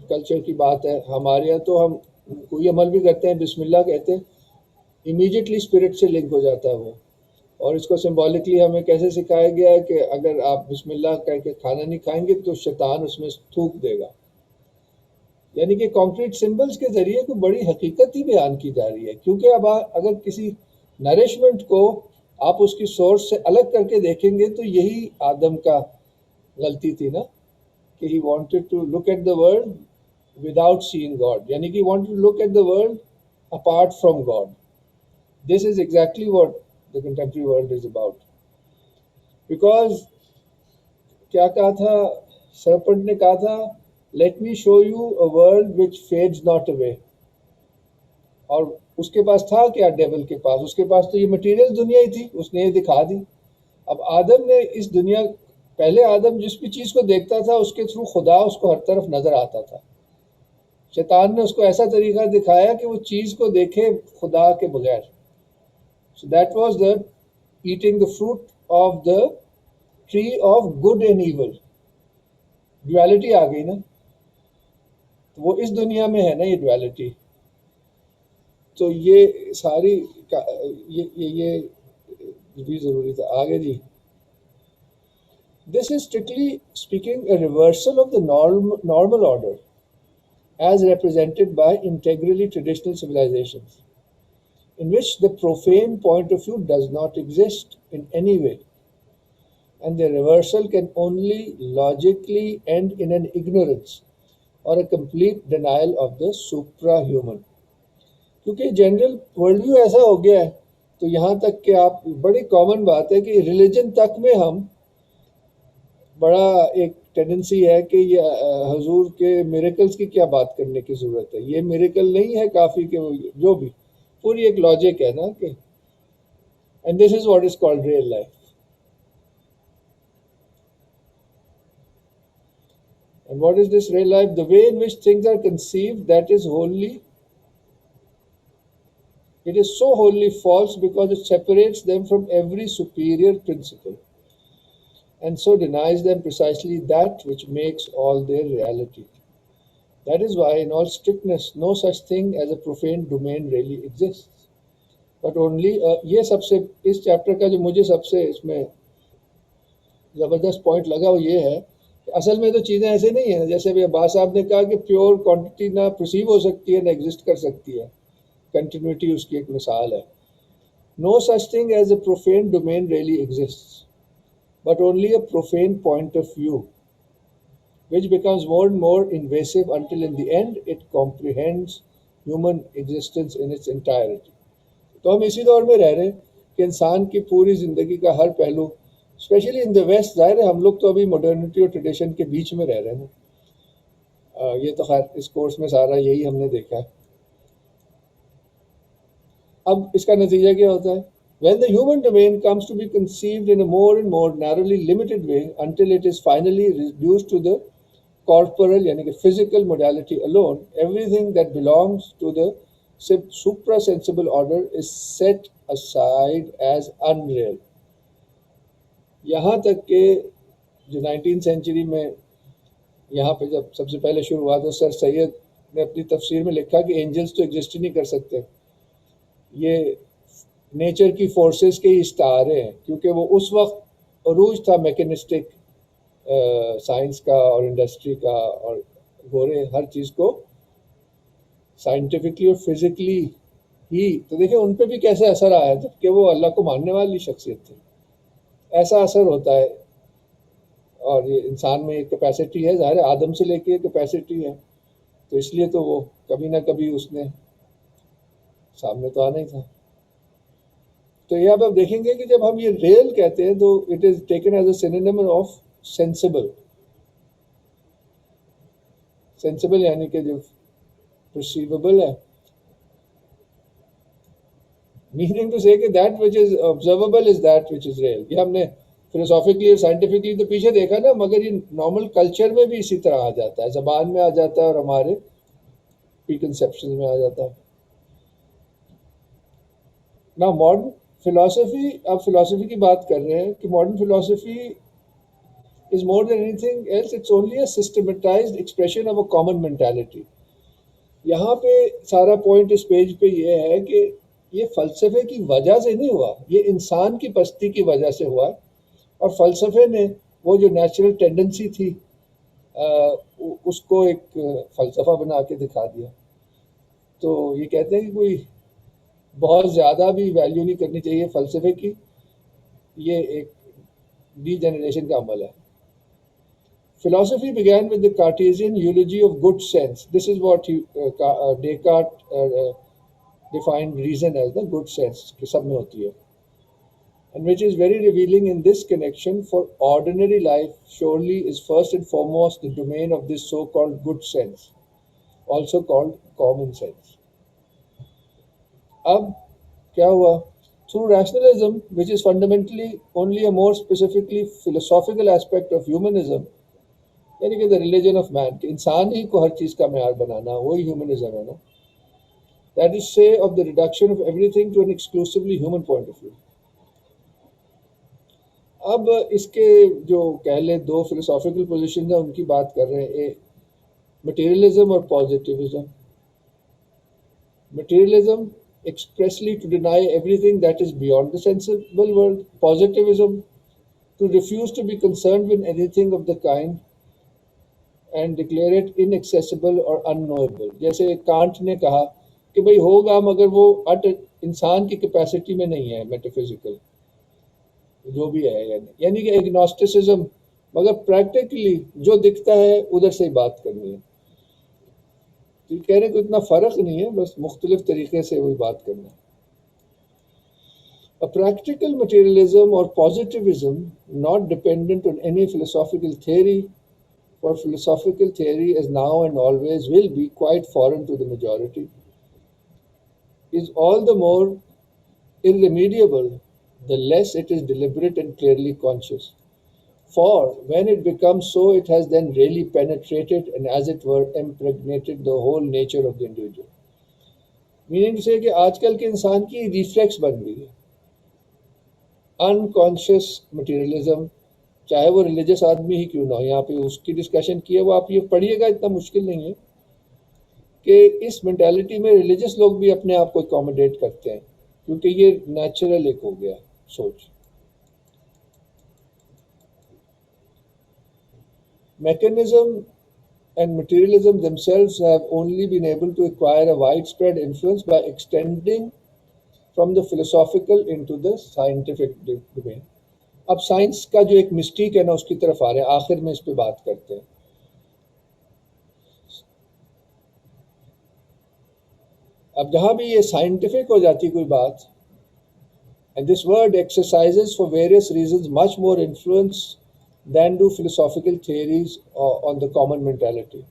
کلچر کی بات ہے. ہمارے یہاں تو ہم کوئی عمل بھی کرتے ہیں بسم اللہ کہتے ہیں، امیجیٹلی اسپرٹ سے لنک ہو جاتا ہے وہ. اور اس کو سمبولکلی ہمیں کیسے سکھایا گیا ہے کہ اگر آپ بسم اللہ کہہ کے کھانا نہیں کھائیں گے تو شیطان اس میں تھوک دے گا. یعنی کہ کانکریٹ سمبلز کے ذریعے کوئی بڑی حقیقت ہی بیان کی جا رہی ہے. کیونکہ اب اگر کسی نرشمنٹ کو آپ اس کی سورس سے الگ کر کے دیکھیں گے تو یہی آدم کا غلطی تھی نا، کہ he wanted to look at the world without seeing God. یعنی کہ he wanted to look at the world apart from God. This is exactly what the contemporary world is about. Because کیا کہا تھا سرپنٹ نے، کہا تھا let me show you a world which fades not away. اور اس کے پاس تھا کیا ڈیول کے پاس؟ اس کے پاس تو یہ مٹیریل دنیا ہی تھی، اس نے یہ دکھا دی. اب آدم نے اس دنیا، پہلے آدم جس بھی چیز کو دیکھتا تھا اس کے تھرو خدا اس کو ہر طرف نظر آتا تھا. شیطان نے اس کو ایسا طریقہ دکھایا کہ وہ چیز کو دیکھے خدا کے بغیر. So that was the eating the fruit of the tree of good and evil. Duality آ گئی نا، تو وہ اس دنیا میں ہے نا یہ ڈویلٹی. تو یہ ساری یہ بھی ضروری تھا. آگے جی. This is strictly speaking a reversal of the normal order as represented by integrally traditional civilizations, in which the profane point of view does not exist in any way, and the reversal can only logically end in an ignorance or a complete denial of the suprahuman. کیونکہ جنرل ورلڈ ویو ایسا ہو گیا ہے، تو یہاں تک کہ آپ بڑی کامن بات ہے کہ ریلیجن تک میں ہم بڑا ایک ٹینڈنسی ہے کہ یہ حضور کے میریکلز کی کیا بات کرنے کی ضرورت ہے، یہ میریکل نہیں ہے کافی کہ جو بھی پوری ایک لاجک ہے نا کہ and this is what is called real life. And what is this real life? The way in which things are conceived, that is wholly, it is so wholly false because it separates them from every superior principle, and so denies them precisely that which makes all their reality. That is why, in all strictness, no such thing as a profane domain really exists, but only یہ سب سے اس چیپٹر کا جو مجھے سب سے اس میں زبردست پوائنٹ لگا وہ یہ ہے کہ اصل میں تو چیزیں ایسے نہیں ہیں جیسے ابھی عباس صاحب نے کہا کہ پیور کوانٹٹی نہ پرسیو ہو سکتی ہے نہ ایگزسٹ کر سکتی ہے. کنٹینیوٹی اس کی ایک مثال ہے. No such thing as a profane domain really exists, but only a profane point of view, which becomes more and more invasive until in the end it comprehends human existence in its entirety. تو ہم اسی دور میں رہ رہے ہیں کہ انسان کی پوری زندگی کا ہر پہلو، اسپیشلی ان دا ویسٹ، ظاہر ہے ہم لوگ تو ابھی ماڈرنٹی اور ٹریڈیشن کے بیچ میں رہ رہے ہیں. یہ تو خیر اس کورس میں سارا یہی ہم نے دیکھا ہے. اب اس کا نتیجہ کیا ہوتا ہے؟ When the human domain comes to be conceived in a more and more narrowly limited way until it is finally reduced to the corporal یعنی کہ physical modality alone, everything that belongs to the supra-sensible order is set aside as unreal. یہاں تک کہ جو 19th سینچری میں یہاں پہ جب سب سے پہلے شروع ہوا تھا، سر سید نے اپنی تفسیر میں لکھا کہ اینجلز تو ایگزسٹ ہی نہیں کر سکتے، یہ نیچر کی فورسز کے ہی اسٹارے ہیں، کیونکہ وہ اس وقت عروج تھا میکینسٹک سائنس کا اور انڈسٹری کا، اور گورے ہر چیز کو سائنٹیفکلی اور فزیکلی ہی. تو دیکھیں ان پہ بھی کیسے اثر آیا تھا کہ وہ اللہ کو ماننے والی شخصیت تھی. ایسا اثر ہوتا ہے، اور یہ انسان میں ایک کیپیسٹی ہے، ظاہر ہے آدم سے لے کے کیپیسٹی ہے، تو اس لیے تو وہ کبھی نہ کبھی اس نے سامنے تو آنا ہی تھا. تو یہ اب آپ دیکھیں گے کہ جب ہم یہ ریئل کہتے ہیں تو it is taken as a synonym of sensible. Sensible یعنی کہ جو perceivable ہے. Meaning to say کہ that which is observable is that which is real. یہ ہم نے فلسافیکلی اور سائنٹیفکلی تو پیچھے دیکھا نا، مگر یہ نارمل کلچر میں بھی اسی طرح آ جاتا ہے، زبان میں آ جاتا ہے اور ہمارے پری کنسیپشن میں آ جاتا ہے. نا ماڈرن فلاسفی، اب فلاسفی کی بات کر رہے ہیں کہ modern philosophy is more than anything else, it's only a systematized expression of a common mentality. یہاں پہ سارا پوائنٹ اس پیج پہ یہ ہے کہ یہ فلسفے کی وجہ سے نہیں ہوا، یہ انسان کی پستی کی وجہ سے ہوا، اور فلسفے نے وہ جو نیچرل ٹینڈنسی تھی اس کو ایک فلسفہ بنا کے دکھا دیا. تو یہ کہتے ہیں کہ کوئی بہت زیادہ بھی ویلیو نہیں کرنی چاہیے فلسفے کی، یہ ایک ڈی جنریشن کا عمل ہے. Philosophy began with the Cartesian eulogy of good sense. This is what Descartes defined reason as, the good sense, کہ سب میں ہوتی ہے. And which is very revealing in this connection, for ordinary life surely is first and foremost the domain of this so-called good sense, also called common sense. اب کیا ہوا؟ Through rationalism, which is fundamentally only a more specifically philosophical aspect of humanism, یعنی کہ دا ریلیجن آف مین، کہ انسان ہی کو ہر چیز کا معیار بنانا، وہی ہیومنزم ہے نا. That is say of the reduction of everything to an exclusively human point of view. اب اس کے جو کہہ لیں دو فلسافیکل پوزیشنز ہیں ان کی بات کر رہے ہیں، مٹیریلزم اور positivism. Materialism expressly to deny everything that is beyond the sensible world. Positivism to refuse to be concerned with anything of the kind and declare it inaccessible اور unknowable. جیسے کانٹ نے کہا کہ بھئی ہوگا مگر وہ انسان کی کیپیسٹی میں نہیں ہے، میٹافزیکل جو بھی ہے، یعنی کہ ایگنوسٹسزم، مگر پریکٹیکلی جو دکھتا ہے ادھر سے ہی بات کرنی ہے. تو کہہ رہے ہیں کہ اتنا فرق نہیں ہے، بس مختلف طریقے سے وہی بات کرنا ہے. A practical materialism or positivism not dependent on any philosophical theory, for philosophical theory as now and always will be quite foreign to the majority, is all the more irremediable the less it is deliberate and clearly conscious. For when it becomes so, it has then really penetrated and as it were impregnated the whole nature of the individual. Meaning to say کہ آج کل کے انسان کی ریفلیکس بن گئی ہے unconscious materialism، چاہے وہ ریلیجس آدمی ہی کیوں نہ ہو. یہاں پہ اس کی ڈسکشن کی ہے، وہ آپ یہ پڑھیے گا، اتنا مشکل نہیں ہے کہ اس مینٹیلٹی میں ریلیجس لوگ بھی اپنے آپ کو اکوموڈیٹ کرتے ہیں، کیونکہ یہ نیچرل ایک ہو گیا سوچ. Mechanism and materialism themselves have only been able to acquire a widespread influence by extending from the philosophical into the scientific domain. اب سائنس کا جو ایک مسٹیک ہے نا اس کی طرف آ رہے ہیں، آخر میں اس پہ بات کرتے ہیں. اب جہاں بھی یہ سائنٹیفک ہو جاتی کوئی بات، and this word exercises for various reasons much more influence than do philosophical theories on the common mentality.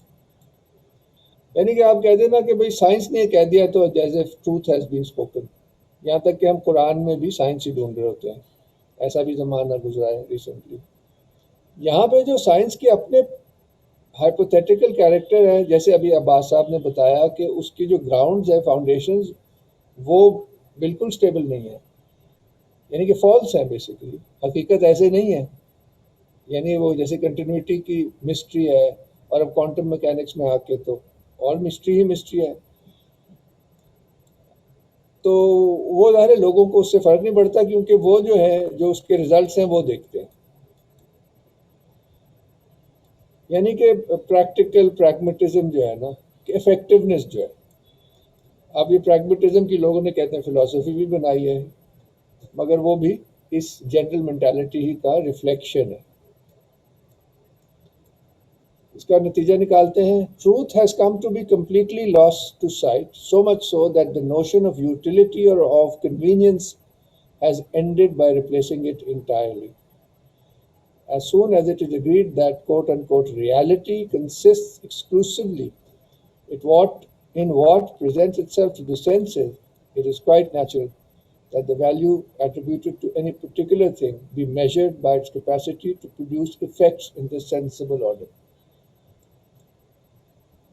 یعنی کہ آپ کہہ دیں نا کہ بھئی سائنس نے یہ کہہ دیا تو as if truth has been spoken. یہاں تک کہ ہم قرآن میں بھی سائنس ہی ڈھونڈ رہے ہوتے ہیں، ایسا بھی زمانہ گزرا ہے ریسنٹلی. یہاں پہ جو سائنس کے اپنے ہائپوتھیٹیکل کیریکٹر ہیں، جیسے ابھی عباس صاحب نے بتایا کہ اس کی جو گراؤنڈز ہیں، فاؤنڈیشنز، وہ بالکل سٹیبل نہیں ہیں، یعنی کہ فالس ہیں بیسیکلی، حقیقت ایسے نہیں ہے. یعنی وہ جیسے کنٹینیوٹی کی مسٹری ہے، اور اب کوانٹم میکینکس میں آ کے تو اور مسٹری ہی مسٹری ہے. تو وہ ظاہر لوگوں کو اس سے فرق نہیں پڑتا، کیونکہ وہ جو ہے جو اس کے ریزلٹس ہیں وہ دیکھتے ہیں. یعنی کہ پریکٹیکل پریگمیٹزم جو ہے نا، کہ افیکٹونیس جو ہے، اب یہ پریگمیٹزم کی لوگوں نے کہتے ہیں فلاسفی بھی بنائی ہے، مگر وہ بھی اس جنرل مینٹالٹی ہی کا ریفلیکشن ہے. اس کا نتیجہ نکالتے ہیں. Truth has come to be completely lost to sight, so much so that the notion of utility اور of convenience has ended by replacing it entirely. as soon as it is agreed that quote-unquote reality consists exclusively in what presents itself to the senses, it is quite natural that the value attributed to any particular thing be measured by its capacity to produce effects in the sensible order.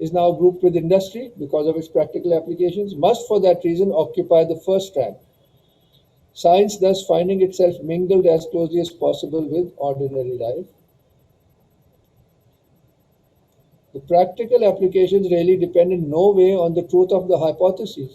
is now grouped with industry because of its practical applications, must for that reason occupy the first rank. Science thus finding itself mingled as closely as possible with ordinary life. The practical applications really depend in no way on the truth of the hypotheses,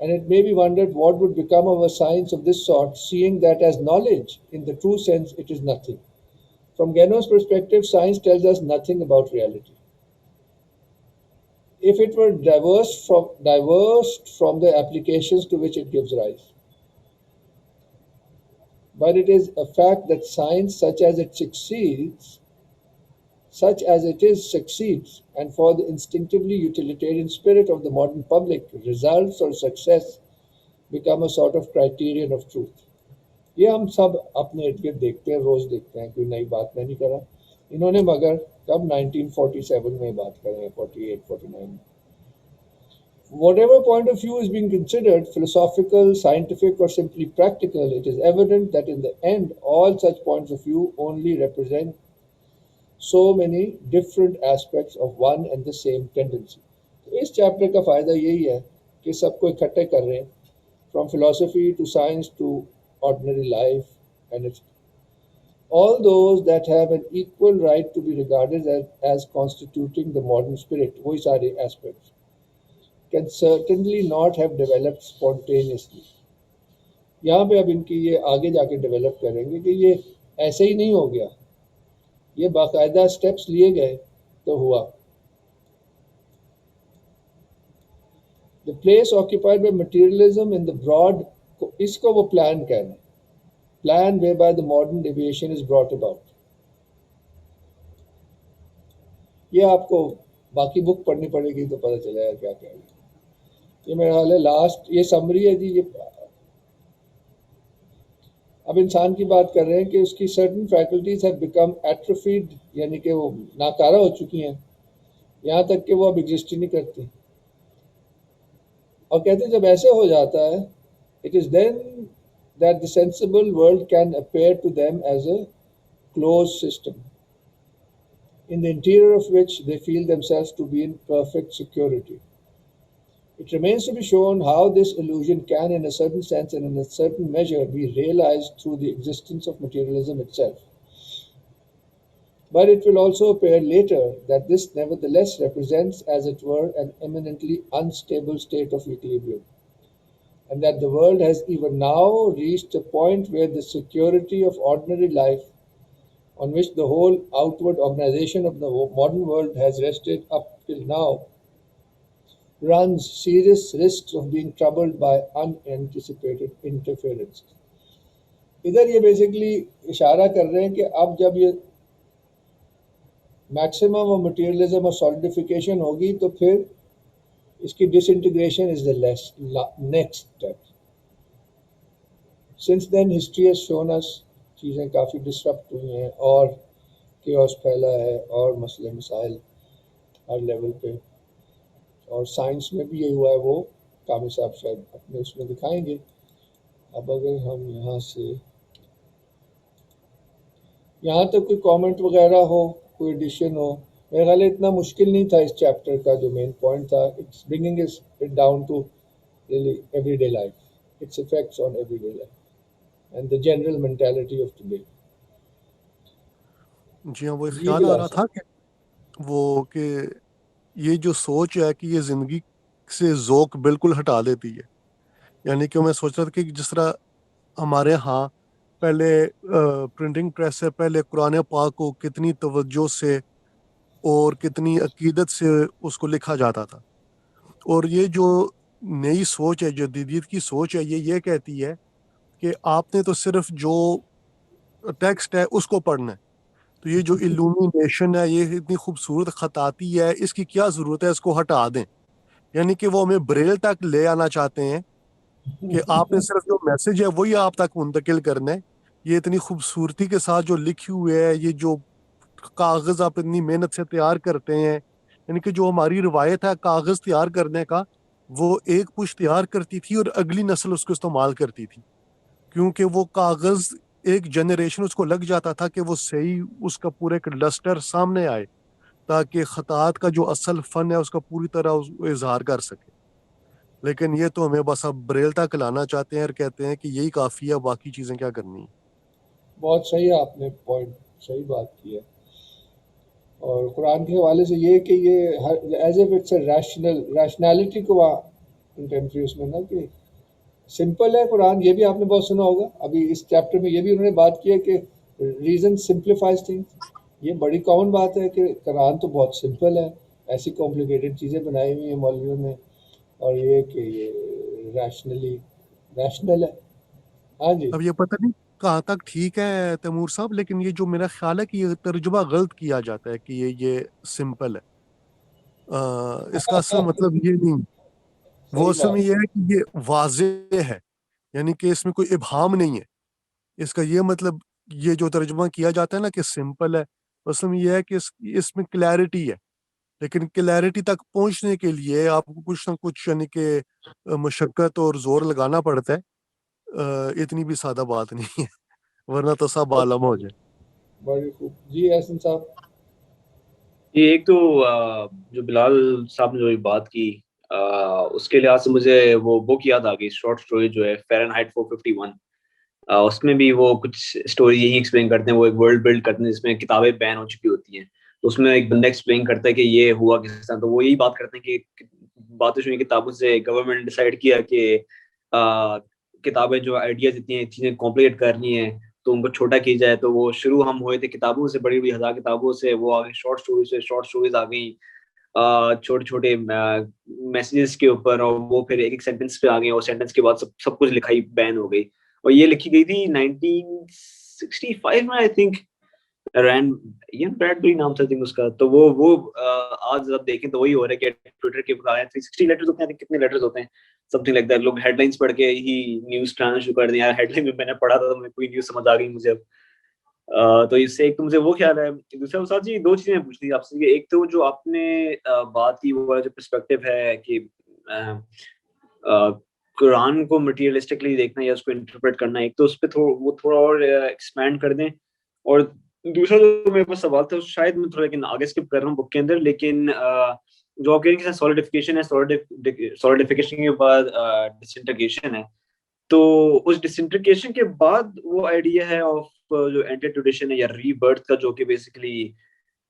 And it may be wondered what would become of a science of this sort, seeing that as knowledge, in the true sense, it is nothing. From Geno's perspective, science tells us nothing about reality. If it were divorced from the applications to which it gives rise. But it is a fact that science, such as it succeeds, and for the instinctively utilitarian spirit of the modern public, results or success become a sort of criterion of truth. یہ ہم سب اپنے ارد گرد دیکھتے ہیں، روز دیکھتے ہیں، کوئی نئی بات میں نہیں کر رہا. انہوں نے مگر کب 1947 میں بات کر رہے ہیں، 48, 49 میں. Whatever point of view is being considered, philosophical, scientific, or simply practical, it is evident that in the end, all such points of view only represent so many different aspects of one and the same tendency. تو اس چیپٹر کا فائدہ یہی ہے کہ سب کو اکٹھے کر رہے ہیں، from philosophy to science to ordinary life, and it's all those that have an equal right to be regarded as constituting the modern spirit, وہی سارے aspects, can certainly not have developed spontaneously. یہاں پہ اب ان کی یہ آگے جا کے ڈیولپ کریں گے کہ یہ ایسے ہی نہیں ہو گیا، یہ باقاعدہ سٹیپس لیے گئے تو ہوا. The place occupied by materialism in the broad, اس کو وہ پلان کہنا ہے، plan whereby the modern deviation is brought about. یہ آپ کو باقی بک پڑھنی پڑے گی تو پتہ چلے گا کیا کہہ رہی ہے. یہ میرا حال ہے لاسٹ، یہ سمری ہے جی. یہ اب انسان کی بات کر رہے ہیں کہ اس کی certain faculties have become atrophied، یعنی کہ وہ ناکارہ ہو چکی ہیں، یہاں تک کہ وہ اب ایگزسٹ ہی نہیں کرتی. اور کہتے ہیں جب ایسے ہو جاتا ہے it is then that the sensible world can appear to them as a closed system, in the interior of which they feel themselves to be in perfect security. It remains to be shown how this illusion can, in a certain sense and in a certain measure, be realized through the existence of materialism itself. But it will also appear later that this nevertheless represents, as it were, an eminently unstable state of equilibrium, and that the world has even now reached a point where the security of ordinary life, on which the whole outward organization of the modern world has rested up till now, runs serious risks of being troubled by unanticipated interferences. ادھر یہ بیسیکلی اشارہ کر رہے ہیں کہ اب جب یہ میکسیمم آف مٹیریلزم اور سالیڈیفیکیشن ہوگی تو پھر اس کی disintegration is the next step. Since then history has shown us چیزیں کافی ڈسرپٹ ہوئی ہیں اور کیوس پھیلا ہے اور مسئلے مسائل ہر لیول پہ، اور سائنس میں بھی یہ ہوا ہے. وہ کامل صاحب شاید اپنے اس میں دکھائیں گے. اب اگر ہم یہاں سے یہاں تک کوئی کامنٹ وغیرہ ہو، کوئی ایڈیشن ہو. میرا خیال ہے اتنا مشکل نہیں تھا اس چیپٹر کا. جو مین پوائنٹ تھا it's bringing it down to really everyday life, its effects on everyday life and the general mentality of today. جی ہاں، وہ جی خیال آ بلال رہا صاحب. تھا کہ یہ جو سوچ ہے کہ یہ زندگی سے ذوق بالکل ہٹا دیتی ہے. یعنی کہ میں سوچ رہا تھا کہ جس طرح ہمارے ہاں پہلے پرنٹنگ پریس سے پہلے قرآن پاک کو کتنی توجہ سے اور کتنی عقیدت سے اس کو لکھا جاتا تھا، اور یہ جو نئی سوچ ہے، جدیدیت کی سوچ ہے، یہ کہتی ہے کہ آپ نے تو صرف جو ٹیکسٹ ہے اس کو پڑھنا ہے. تو یہ جو الومینیشن ہے، یہ اتنی خوبصورت خطاطی ہے، اس کی کیا ضرورت ہے، اس کو ہٹا دیں. یعنی کہ وہ ہمیں بریل تک لے آنا چاہتے ہیں کہ آپ نے صرف جو میسج ہے وہی آپ تک منتقل کرنا ہے. یہ اتنی خوبصورتی کے ساتھ جو لکھی ہوئے ہے، یہ جو کاغذ آپ اتنی محنت سے تیار کرتے ہیں، یعنی کہ جو ہماری روایت ہے کاغذ تیار کرنے کا، وہ ایک پش تیار کرتی تھی اور اگلی نسل اس کو استعمال کرتی تھی، کیونکہ وہ کاغذ ایک جنریشن اس کو لگ جاتا تھا کہ وہ صحیح اس کا پورے ایک لسٹر سامنے آئے، تاکہ خطاط کا جو اصل فن ہے اس کا پوری طرح اظہار کر سکے. لیکن یہ تو ہمیں بس اب بریل تک لانا چاہتے ہیں اور کہتے ہیں کہ یہی کافی ہے، باقی چیزیں کیا کرنی ہیں. بہت صحیح آپ نے پوائنٹ صحیح بات کی ہے. اور قرآن کے حوالے سے یہ کہ یہ as a it's a rationality کو وہاں کنٹمپری اس میں نا کہ سمپل ہے قرآن. یہ بھی آپ نے بہت سنا ہوگا. ابھی اس چیپٹر میں یہ بھی انہوں نے بات کی ہے کہ ریزن سمپلیفائز تھنگس. یہ بڑی کامن بات ہے کہ قرآن تو بہت سمپل ہے، ایسی کمپلیکیٹڈ چیزیں بنائی ہوئی ہیں مولویوں نے، اور یہ کہ یہ ریشنل ہے. ہاں جی. اب یہ پتہ نہیں کہاں تک ٹھیک ہے تیمور صاحب، لیکن یہ جو میرا خیال ہے کہ یہ ترجمہ غلط کیا جاتا ہے کہ یہ سمپل ہے. اس کا اصل مطلب یہ نہیں، وہ صحیح اصل میں بات. یہ ہے کہ یہ واضح ہے، یعنی کہ اس میں کوئی ابہام نہیں ہے. اس کا یہ مطلب، یہ جو ترجمہ کیا جاتا ہے نا کہ سمپل ہے، اصل میں یہ ہے کہ اس میں کلیئرٹی ہے، لیکن کلیئرٹی تک پہنچنے کے لیے آپ کو کچھ نہ کچھ یعنی کہ مشقت اور زور لگانا پڑتا ہے. اتنی بھی سادہ بات نہیں ہے، ورنہ تو سب عالم ہو جائے. بڑی خوب. جی احسن صاحب. یہ ایک تو جو بلال صاحب نے جو یہ بات کی، اس کے لحاظ سے مجھے وہ بک یاد آ گئی، شارٹ سٹوری جو ہے فahrenheit 451. اس میں بھی وہ کچھ سٹوری یہی ایکسپلین کرتے ہیں، وہ ایک ورلڈ بلڈ کرتے ہیں جس میں کتابیں بین ہو چکی ہوتی ہیں. تو اس میں ایک بندہ ایکسپلین کرتا ہے کہ یہ ہوا کس طرح. تو وہ یہی بات کرتے ہیں کہ باتیں سنی کتابوں سے گورنمنٹ نے ڈیسائیڈ کیا کہ کتابیں جو آئیڈیاز اتنی ہیں چیزیں کمپلیٹ کرنی ہیں تو ان کو چھوٹا کی جائے. تو وہ شروع ہم ہوئے تھے کتابوں سے، بڑی بڑی ہزار کتابوں سے، وہ آگے شارٹ سٹوری سے، شارٹ سٹوریز آ گئیں چھوٹے چھوٹے میسیجز کے اوپر، اور وہ پھر ایک ایک سینٹنس پہ آ گئے، اور سینٹنس کے بعد سب کچھ لکھائی بین ہو گئی. اور یہ لکھی گئی تھی 1965 میں آئی تھنک، بریڈبری نام تھا اس کا. تو وہ آج جب دیکھیں تو وہی ہو رہا ہے کہ ٹویٹر کے 360 لیٹرز ہوتے ہیں، کتنے لیٹرز ہوتے ہیں، سم تھنگ لائک دیٹ. لوگ ہیڈ لائنس پڑھ کے ہی نیوز چلانا شروع کر دیں. یار ہیڈ لائن میں نے پڑھا تھا تو مجھے کوئی نیوز سمجھ آ گئی مجھے اب. تو اس سے ایک تو مجھے وہ خیال ہے. دوسرا استاد جی دو چیزیں پوچھنی تھی آپ سے. ایک تو جو آپ نے بات کی وہ جو پرسپیکٹو ہے کہ قرآن کو مٹیریلسٹکلی دیکھنا یا اس کو انٹرپریٹ کرنا، ایک تو اس پہ وہ تھوڑا اور ایکسپینڈ کر دیں. اور دوسرا جو میرے پاس سوال تھا شاید میں تھوڑا لیکن آگے اسکپ کر رہا ہوں بک کے اندر، لیکن جو آپ کہہ رہے ہیں کہ سولیڈیفیکیشن ہے، سولیڈیفیکیشن کے بعد ڈسنٹیگریشن ہے. تو اس ڈسنٹیگریشن کے بعد وہ آئیڈیا ہے آف جو اینٹر ٹریڈیشن ہے یا ری برتھ کا، جو کہ بیسیکلی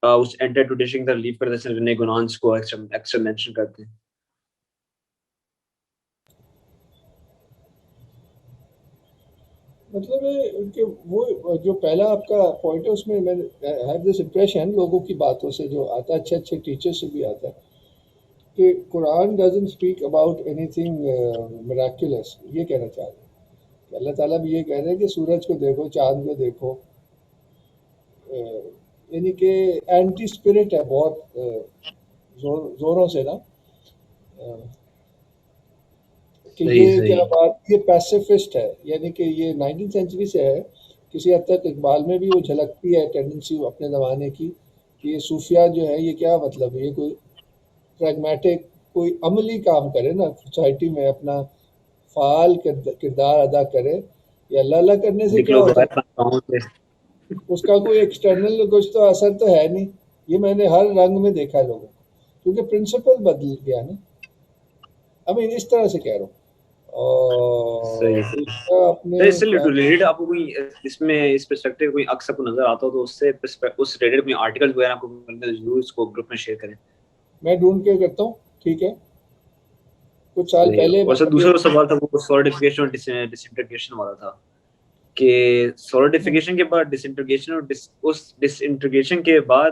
اس اینٹر ٹریڈیشن کا لیو کرتے ہیں، رنے گونانس کو ایکسٹرا مینشن کرتے ہیں. مطلب ہے کہ وہ جو پہلا آپ کا پوائنٹ ہے اس میں میں ہیو دس امپریشن لوگوں کی باتوں سے جو آتا ہے، اچھے اچھے ٹیچر سے بھی آتا ہے، کہ Quran doesn't speak about anything miraculous. یہ کہنا چاہ رہے ہیں کہ اللہ تعالیٰ بھی یہ کہہ رہے ہیں کہ سورج کو دیکھو، چاند کو دیکھو. یعنی کہ اینٹی اسپرٹ ہے بہت زوروں سے نا، کہ یہ کیا بات، یہ پیسیفسٹ ہے. یعنی کہ یہ 19 سینچری سے ہے. کسی حد تک اقبال میں بھی وہ جھلکتی ہے ٹینڈنسی اپنے زمانے کی، کہ یہ صوفیہ جو ہے یہ کیا مطلب ہے، یہ کوئی پریگمیٹک کوئی عملی کام کرے نا، سوسائٹی میں اپنا فعال کردار ادا کرے. یا اللہ اللہ کرنے سے کیا ہوتا ہے، اس کا کوئی ایکسٹرنل کچھ تو اثر تو ہے نہیں. یہ میں نے ہر رنگ میں دیکھا لوگوں کو، کیونکہ پرنسپل بدل گیا نا. اب اس طرح سے کہہ رہا ہوں. اور صحیح اس کا اپنے سر، اس سے ریلیٹڈ آپ کو کوئی اس میں اس پرسپیکٹو کوئی عکس آپ کو نظر آتا ہو تو اس سے اس ریلیٹڈ کوئی آرٹیکل وغیرہ آپ کو ضرور اس کو گروپ میں شیئر کریں. میں ڈھونڈ کے کرتا ہوں. ٹھیک ہے. کچھ سال پہلے اور سر دوسرا سوال تھا وہ سولیڈیفیکیشن اور ڈس انٹیگریشن والا تھا کہ سولیڈیفیکیشن کے بعد ڈس انٹیگریشن اور اس ڈس انٹیگریشن کے بعد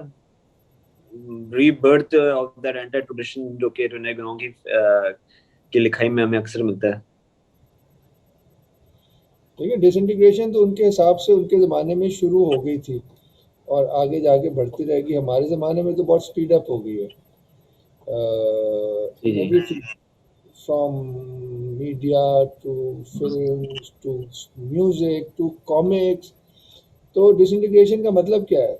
rebirth of that entire tradition جو کہ رینے گنوں کی لکھائی میں ہمیں اکثر ملتا ہے. ٹھیک ہے. ڈس انٹیگریشن تو ان کے حساب سے ان کے زمانے میں شروع ہو گئی تھی اور آگے جا کے بڑھتی رہے گی. ہمارے زمانے میں تو بہت اسپیڈ اپ ہو گئی ہے. From media to films to music to comics. تو ڈس انٹیگریشن کا مطلب کیا ہے؟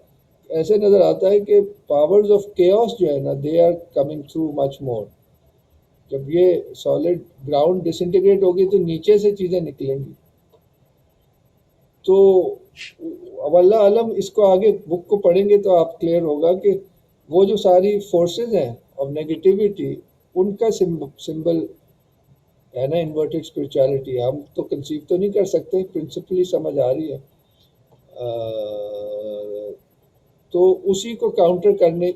ایسے نظر آتا ہے کہ پاورز آف کیوس جو ہے نا دے آر کمنگ تھرو مچ مور. جب یہ سالڈ گراؤنڈ ڈس انٹیگریٹ ہوگی تو نیچے سے چیزیں نکلیں گی. تو واللہ علم اس کو آگے بک کو پڑھیں گے تو آپ کلیئر ہوگا کہ وہ جو ساری فورسز ہیں آف نیگیٹیوٹی ان کا سمبل ہے نا انورٹڈ اسپرچویلٹی. ہم تو کنسیو تو نہیں کر سکتے, پرنسپلی سمجھ آ رہی ہے. تو اسی کو کاؤنٹر کرنے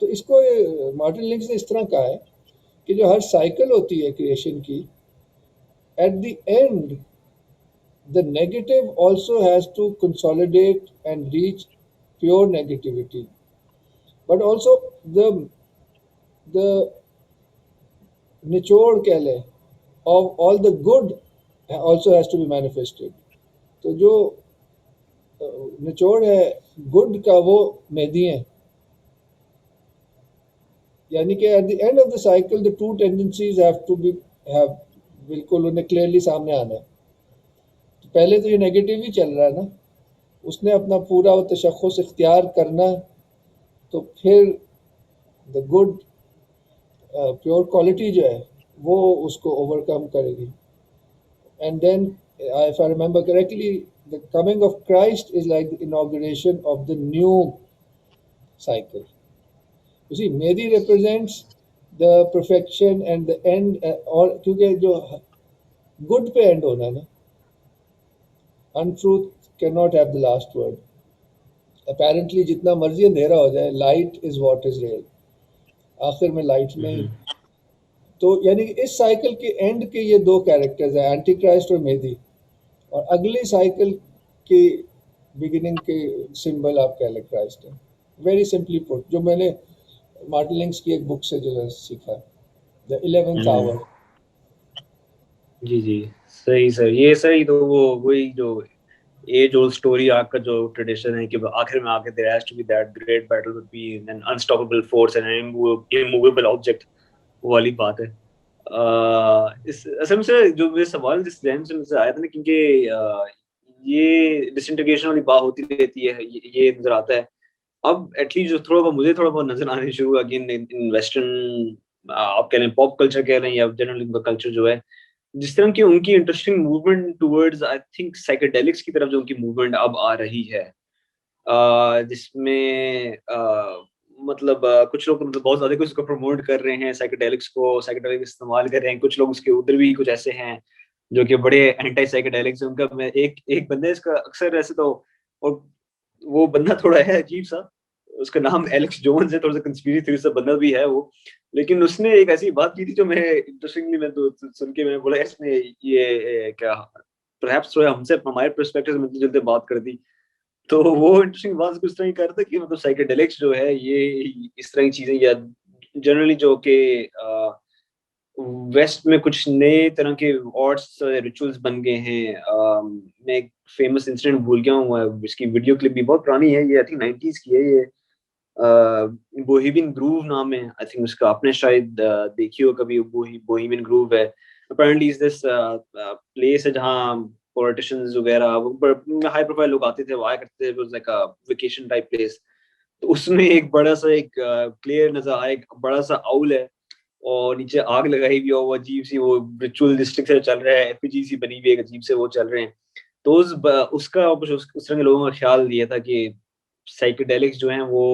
تو اس کو مارٹن لنکس نے اس طرح کہا ہے کہ جو ہر سائیکل ہوتی ہے کریشن کی, at the end the negative also has to consolidate and reach pure negativity, but also the nichod keh le of all the good also has to be manifested. تو جو نچوڑ ہے گڈ کا وہ مہدی ہیں, یعنی کہ at the end of the cycle the two tendencies have to be have بالکل انہیں کلیئرلی سامنے آنا ہے. پہلے تو یہ نیگیٹو ہی چل رہا ہے نا, اس نے اپنا پورا وہ تشخص اختیار کرنا ہے تو پھر دا گڈ پیور کوالٹی جو ہے وہ اس کو اوور کم کرے گی. And then if I remember correctly the coming of Christ is like the inauguration of the new cycle. You see, Mehdi represents the perfection and the end, اور کیونکہ جو گڈ پہ اینڈ ہونا ہے نا, untruth cannot have the last word. Apparently جتنا مرضی اندھیرا ہو جائے, light is what is real. آخر میں لائٹ نہیں. تو یعنی کہ اس سائیکل کے اینڈ کے یہ دو کیریکٹرز ہیں, اینٹی کرائسٹ اور مہدی, اور اگلے سائیکل کی بگننگ کے سمبل آپ کہہ لیں کرائسٹ ہے. ویری سمپلی پٹ, جو میں نے مارٹن لنکس کی ایک بک سے جو ہے سیکھا, دا 11th hour. جی جی صحیح سر. یہ صحیح تو وہی جو ایج اولڈ اسٹوری آپ کا جو ٹریڈیشن ہے کہ آخر میں آ کے there has to be that great battle would be an unstoppable force and an immovable object, وہ والی بات ہے. اصل میں سے جو میرے سوال جس ذہن سے مجھے آیا تھا نا, کیونکہ یہ ڈس انٹیگریشن والی بات ہوتی رہتی ہے, یہ نظر آتا ہے اب ایٹ لیسٹ جو تھوڑا بہت مجھے تھوڑا بہت نظر آنے شروع ہوا کہ ان ویسٹرن آپ کہہ لیں پاپ کلچر کہہ لیں یا جنرلی ان کا کلچر جو ہے, جس طرح کی ان کی interesting movement towards I think psychedelics کی طرف جو ان کی موومنٹ اب آ رہی ہے, جس میں مطلب کچھ لوگ مطلب بہت زیادہ اس کو پروموٹ کر رہے ہیں, سائیکیڈیلکس کو سائیکیڈیلک استعمال کر رہے ہیں. کچھ لوگ اس کے ادھر بھی کچھ ایسے ہیں جو کہ بڑے اینٹی سائیکیڈیلکس. ان کا میں ایک بندہ اس کا اکثر ایسے تو, اور وہ بندہ تھوڑا ہے عجیب سا, اس کا نام ایلیکس جونز ہے, تھوڑا سا کنسپیریسی تھیوری سا بندہ بھی ہے وہ, لیکن اس نے ایک ایسی بات کی تھی جو میں انٹرسٹنگلی میں تو سن کے میں بولا اس نے یہ کیا پرہیپس تھوڑا ہم سے ہمارے پرسپیکٹو سے ملتے جلتے بات کر دی. تو وہ انٹرسٹنگ بات اس طرح ہی کر رہا تھا کہ مطلب سائیکیڈیلکس جو ہے یہ اس طرح کی چیزیں یا جنرلی جو کہ ویسٹ میں کچھ نئے طرح کے آرٹس ریچولز بن گئے ہیں. میں ایک فیمس انسیڈنٹ بھول گیا ہوں, اس کی ویڈیو کلپ بھی بہت پرانی ہے, یہ آئی تھنک 90s کی ہے. یہ بوہیمین گروو نام ہے, آئی تھنک اس کا آپ نے شاید دیکھی ہو کبھی. بوہیمین گروو ہے اپیرنٹلی از دس پلیس ہے جہاں پولیٹیشنز وغیرہ ہائی پروفائل لوگ آتے تھے, وہ آیا کرتے تھے, لائک ویکیشن ٹائپ پلیس. تو اس میں ایک بڑا سا ایک کلیئر نظر آیا, ایک بڑا سا اول ہے اور نیچے آگ لگائی ہوئی ہے, وہ عجیب سی وہ ریچول ڈسٹرکٹ سے چل رہا ہے, ایف جی سی بنی ہوئی ہے, ایک عجیب سے وہ چل رہے ہیں. تو اس کا اس طرح کے لوگوں کا خیال یہ تھا کہ سائیکیڈیلکس جو ہیں وہ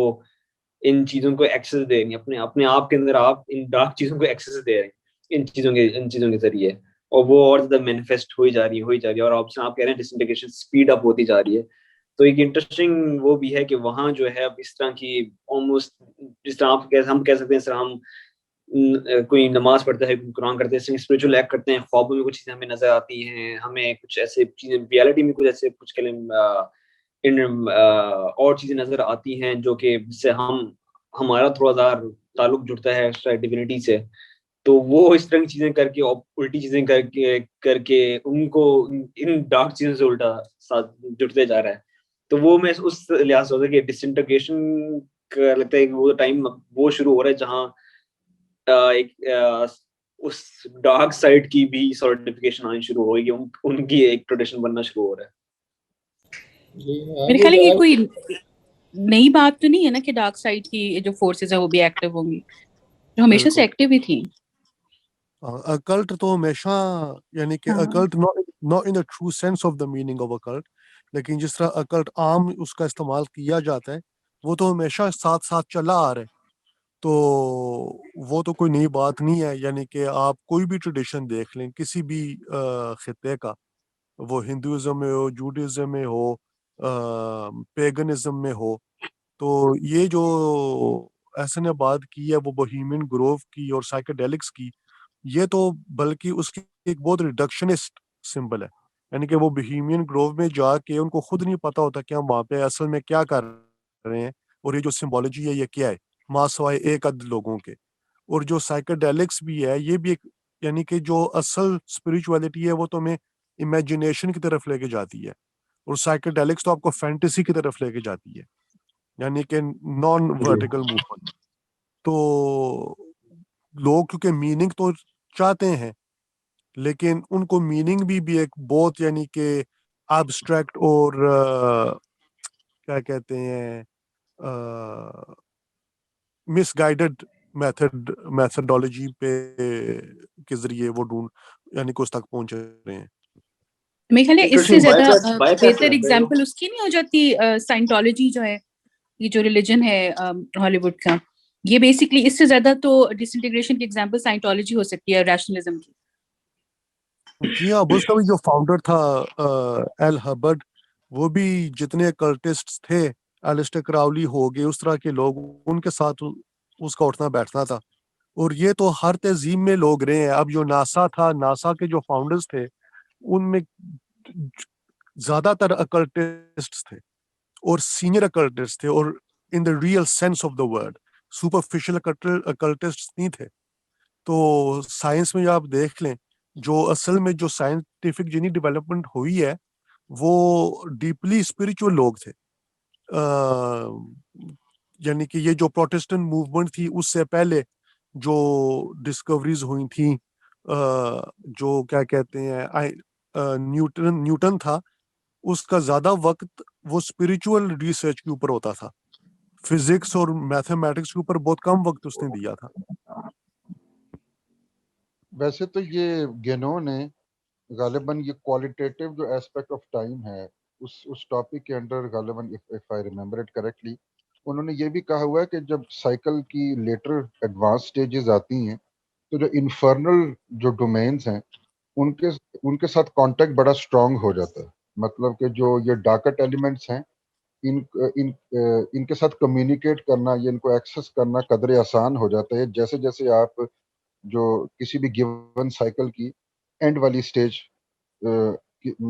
ان چیزوں کو ایکسس دے رہی ہیں, اپنے آپ کے اندر آپ ان ڈارک چیزوں کو ایکسس دے رہے ہیں ان چیزوں کے ذریعے. اور وہ اور زیادہ مینیفیسٹ ہوئی جا رہی ہے اور آپ کہہ رہے ہیں ڈسنٹیگریشن اسپیڈ اپ ہوتی جا رہی ہے. تو ایک انٹرسٹنگ وہ بھی ہے کہ وہاں جو ہے اب اس طرح کی آلموسٹ جس طرح ہم کہہ سکتے ہیں، اس طرح ہم کوئی نماز پڑھتا ہے، قرآن کرتے ہیں، اسپرچل ایکٹ کرتے ہیں، خوابوں میں کچھ چیزیں ہمیں نظر آتی ہیں، ہمیں کچھ ایسے چیزیں ریالٹی میں کچھ ایسے کچھ اور چیزیں نظر آتی ہیں جو کہ جس سے ہمارا تھوڑا سا تعلق جڑتا ہے ڈیوینٹی سے. تو وہ اس طرح کی چیزیں کر کے الٹی چیزیں کر کے ان کو ان ڈارک چیزوں سے الٹا ساتھ جڑتے جا رہا ہے. تو وہ میں اس لحاظ سے ہوتا ہے کہ ڈسنٹیگریشن کا لگتا ہے کہ وہ ٹائم وہ شروع ہو رہا ہے جہاں ایک اس ڈارک سائڈ کی بھی سولڈیفیکیشن آنی شروع ہوگی، ان کی ایک ٹریڈیشن بننا شروع ہو رہا ہے. میرے خیال ہے یہ کوئی نئی بات تو نہیں ہے نا کہ ڈارک سائڈ کی جو فورسز ہیں وہ بھی ایکٹیو ہوں گی، جو ہمیشہ سے ایکٹیو ہی تھیں. اکلٹ تو ہمیشہ یعنی کہ occult not in the true sense of the meaning of occult، لیکن جس طرح اکلٹ عام اس کا استعمال کیا جاتا ہے وہ تو ہمیشہ ساتھ ساتھ چلا آ رہا ہے. تو وہ تو کوئی نئی بات نہیں ہے. یعنی کہ آپ کوئی بھی ٹریڈیشن دیکھ لیں کسی بھی خطے کا، وہ ہندوازم میں ہو، جوڈیزم میں ہو، پیگنزم میں ہو، تو یہ جو ایسن نے بات کی ہے وہ بوہیمین گروو کی اور سائیکیڈیلکس کی، یہ تو بلکہ اس کی ایک بہت ریڈکشنسٹ سمبل ہے. یعنی کہ وہ بوہیمین گروو میں جا کے ان کو خود نہیں پتا ہوتا کہ ہم وہاں پہ اصل میں کیا کر رہے ہیں اور یہ جو سمبولوجی ہے یہ کیا ہے، ماں سوائے ایک عدد لوگوں کے. اور جو سائیکیڈیلکس بھی ہے یہ بھی ایک یعنی کہ جو اصل اسپرچویلٹی ہے وہ تو ہمیں امیجنیشن کی طرف لے کے جاتی ہے، اور سائیکیڈیلکس تو آپ کو فینٹیسی کی طرف لے کے جاتی ہے، یعنی کہ نان ورٹیکل موومنٹ. تو لوگ کیونکہ میننگ تو چاہتے ہیں لیکن ان کو میننگ بھی ایک بہت یعنی کہ ایبسٹریکٹ اور کیا کہتے ہیں مس گائیڈڈ میتھڈولوجی پہ کے ذریعے وہ یعنی کہ اس تک پہنچ رہے ہیں. میرے خیال ہے اس سے زیادہ بہتر ایگزامپل اس کی نہیں ہو جاتی سائنٹولوجی جو ہے، یہ جو ریلیجن ہے ہالی ووڈ کا، یہ بیسکلی اس سے زیادہ تو ڈس انٹیگریشن کی ایگزامپل سائنٹولوجی ہو سکتی ہے ریشنلزم کی. جی ہاں، اس کا بھی جو فاؤنڈر تھا ایل ہبرڈ، وہ بھی جتنے کلٹسٹ تھے، ایلسٹر کراؤلی ہو گئے، اس طرح کے لوگ، ان کے ساتھ اس کا اٹھنا بیٹھنا تھا. اور یہ تو ہر تہذیب میں لوگ رہے ہیں. اب جو ناسا تھا، ناسا کے جو فاؤنڈرز تھے ان میں زیادہ تر اکلٹسٹ تھے اور سینئر اکلٹسٹ تھے، اور in the real sense of the word superficial occultist نہیں تھے. تو سائنس میں آپ دیکھ لیں، جو اصل میں جو سائنٹیفک جنی ڈیولپمنٹ ہوئی ہے وہ ڈیپلی اسپرچول لوگ تھے. یعنی کہ یہ جو پروٹسٹنٹ موومنٹ تھی اس سے پہلے جو ڈسکوریز ہوئی تھیں، جو کیا کہتے ہیں نیوٹن تھا، اس کا زیادہ وقت وہ اسپرچول ریسرچ کے اوپر ہوتا تھا، فزکس اور میتھمیٹکس کے اوپر بہت کم وقت اس نے دیا تھا. ویسے تو یہ گینو نے غالباً یہ کوالٹیٹیو جو ایسپیکٹ آف ٹائم ہے اس ٹاپک کے انڈر غالباً if I remember it correctly انہوں نے یہ بھی کہا ہوا ہے کہ جب سائیکل کی لیٹر ایڈوانس سٹیجز آتی ہیں تو جو انفرنل جو ڈومینز ہیں ان کے ساتھ کانٹیکٹ بڑا اسٹرانگ ہو جاتا ہے. مطلب کہ جو یہ ڈارکٹ ایلیمنٹس ہیں ان کے ساتھ کمیونیکیٹ کرنا یا ان کو ایکسس کرنا قدرے آسان ہو جاتا ہے جیسے جیسے آپ جو کسی بھی گیون سائیکل کی اینڈ والی سٹیج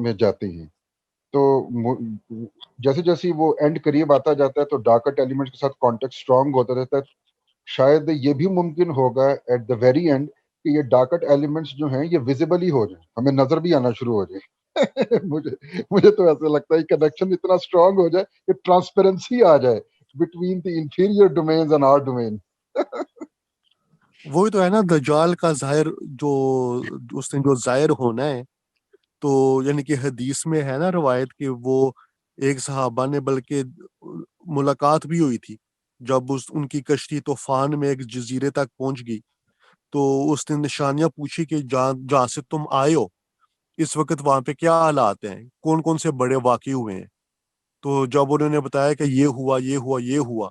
میں جاتے ہیں. تو جیسے جیسے وہ اینڈ قریب آتا جاتا ہے تو ڈارکٹ ایلیمنٹ کے ساتھ کانٹیکٹ اسٹرانگ ہوتا رہتا ہے. شاید یہ بھی ممکن ہوگا ایٹ دا ویری اینڈ کہ یہ ڈارکٹ ایلیمنٹس جو ہیں یہ ویزیبل ہی ہو جائیں، ہمیں نظر بھی آنا شروع ہو جائے. مجھے تو ایسا لگتا ہے کنیکشن اتنا اسٹرانگ ہو جائے کہ ٹرانسپیرنسی آ جائے between the inferior domains and our domain. وہی تو ہے نا، دجال کا ظاہر جو اس نے جو ظاہر ہونا ہے، تو یعنی کہ حدیث میں ہے نا روایت کہ وہ ایک صحابہ نے بلکہ ملاقات بھی ہوئی تھی جب ان کی کشتی طوفان میں ایک جزیرے تک پہنچ گئی، تو اس نے نشانیاں پوچھی کہ جہاں سے تم آئے ہو اس وقت وہاں پہ کیا حالات ہیں، کون کون سے بڑے واقع ہوئے ہیں. تو جب انہوں نے بتایا کہ یہ ہوا یہ ہوا یہ ہوا،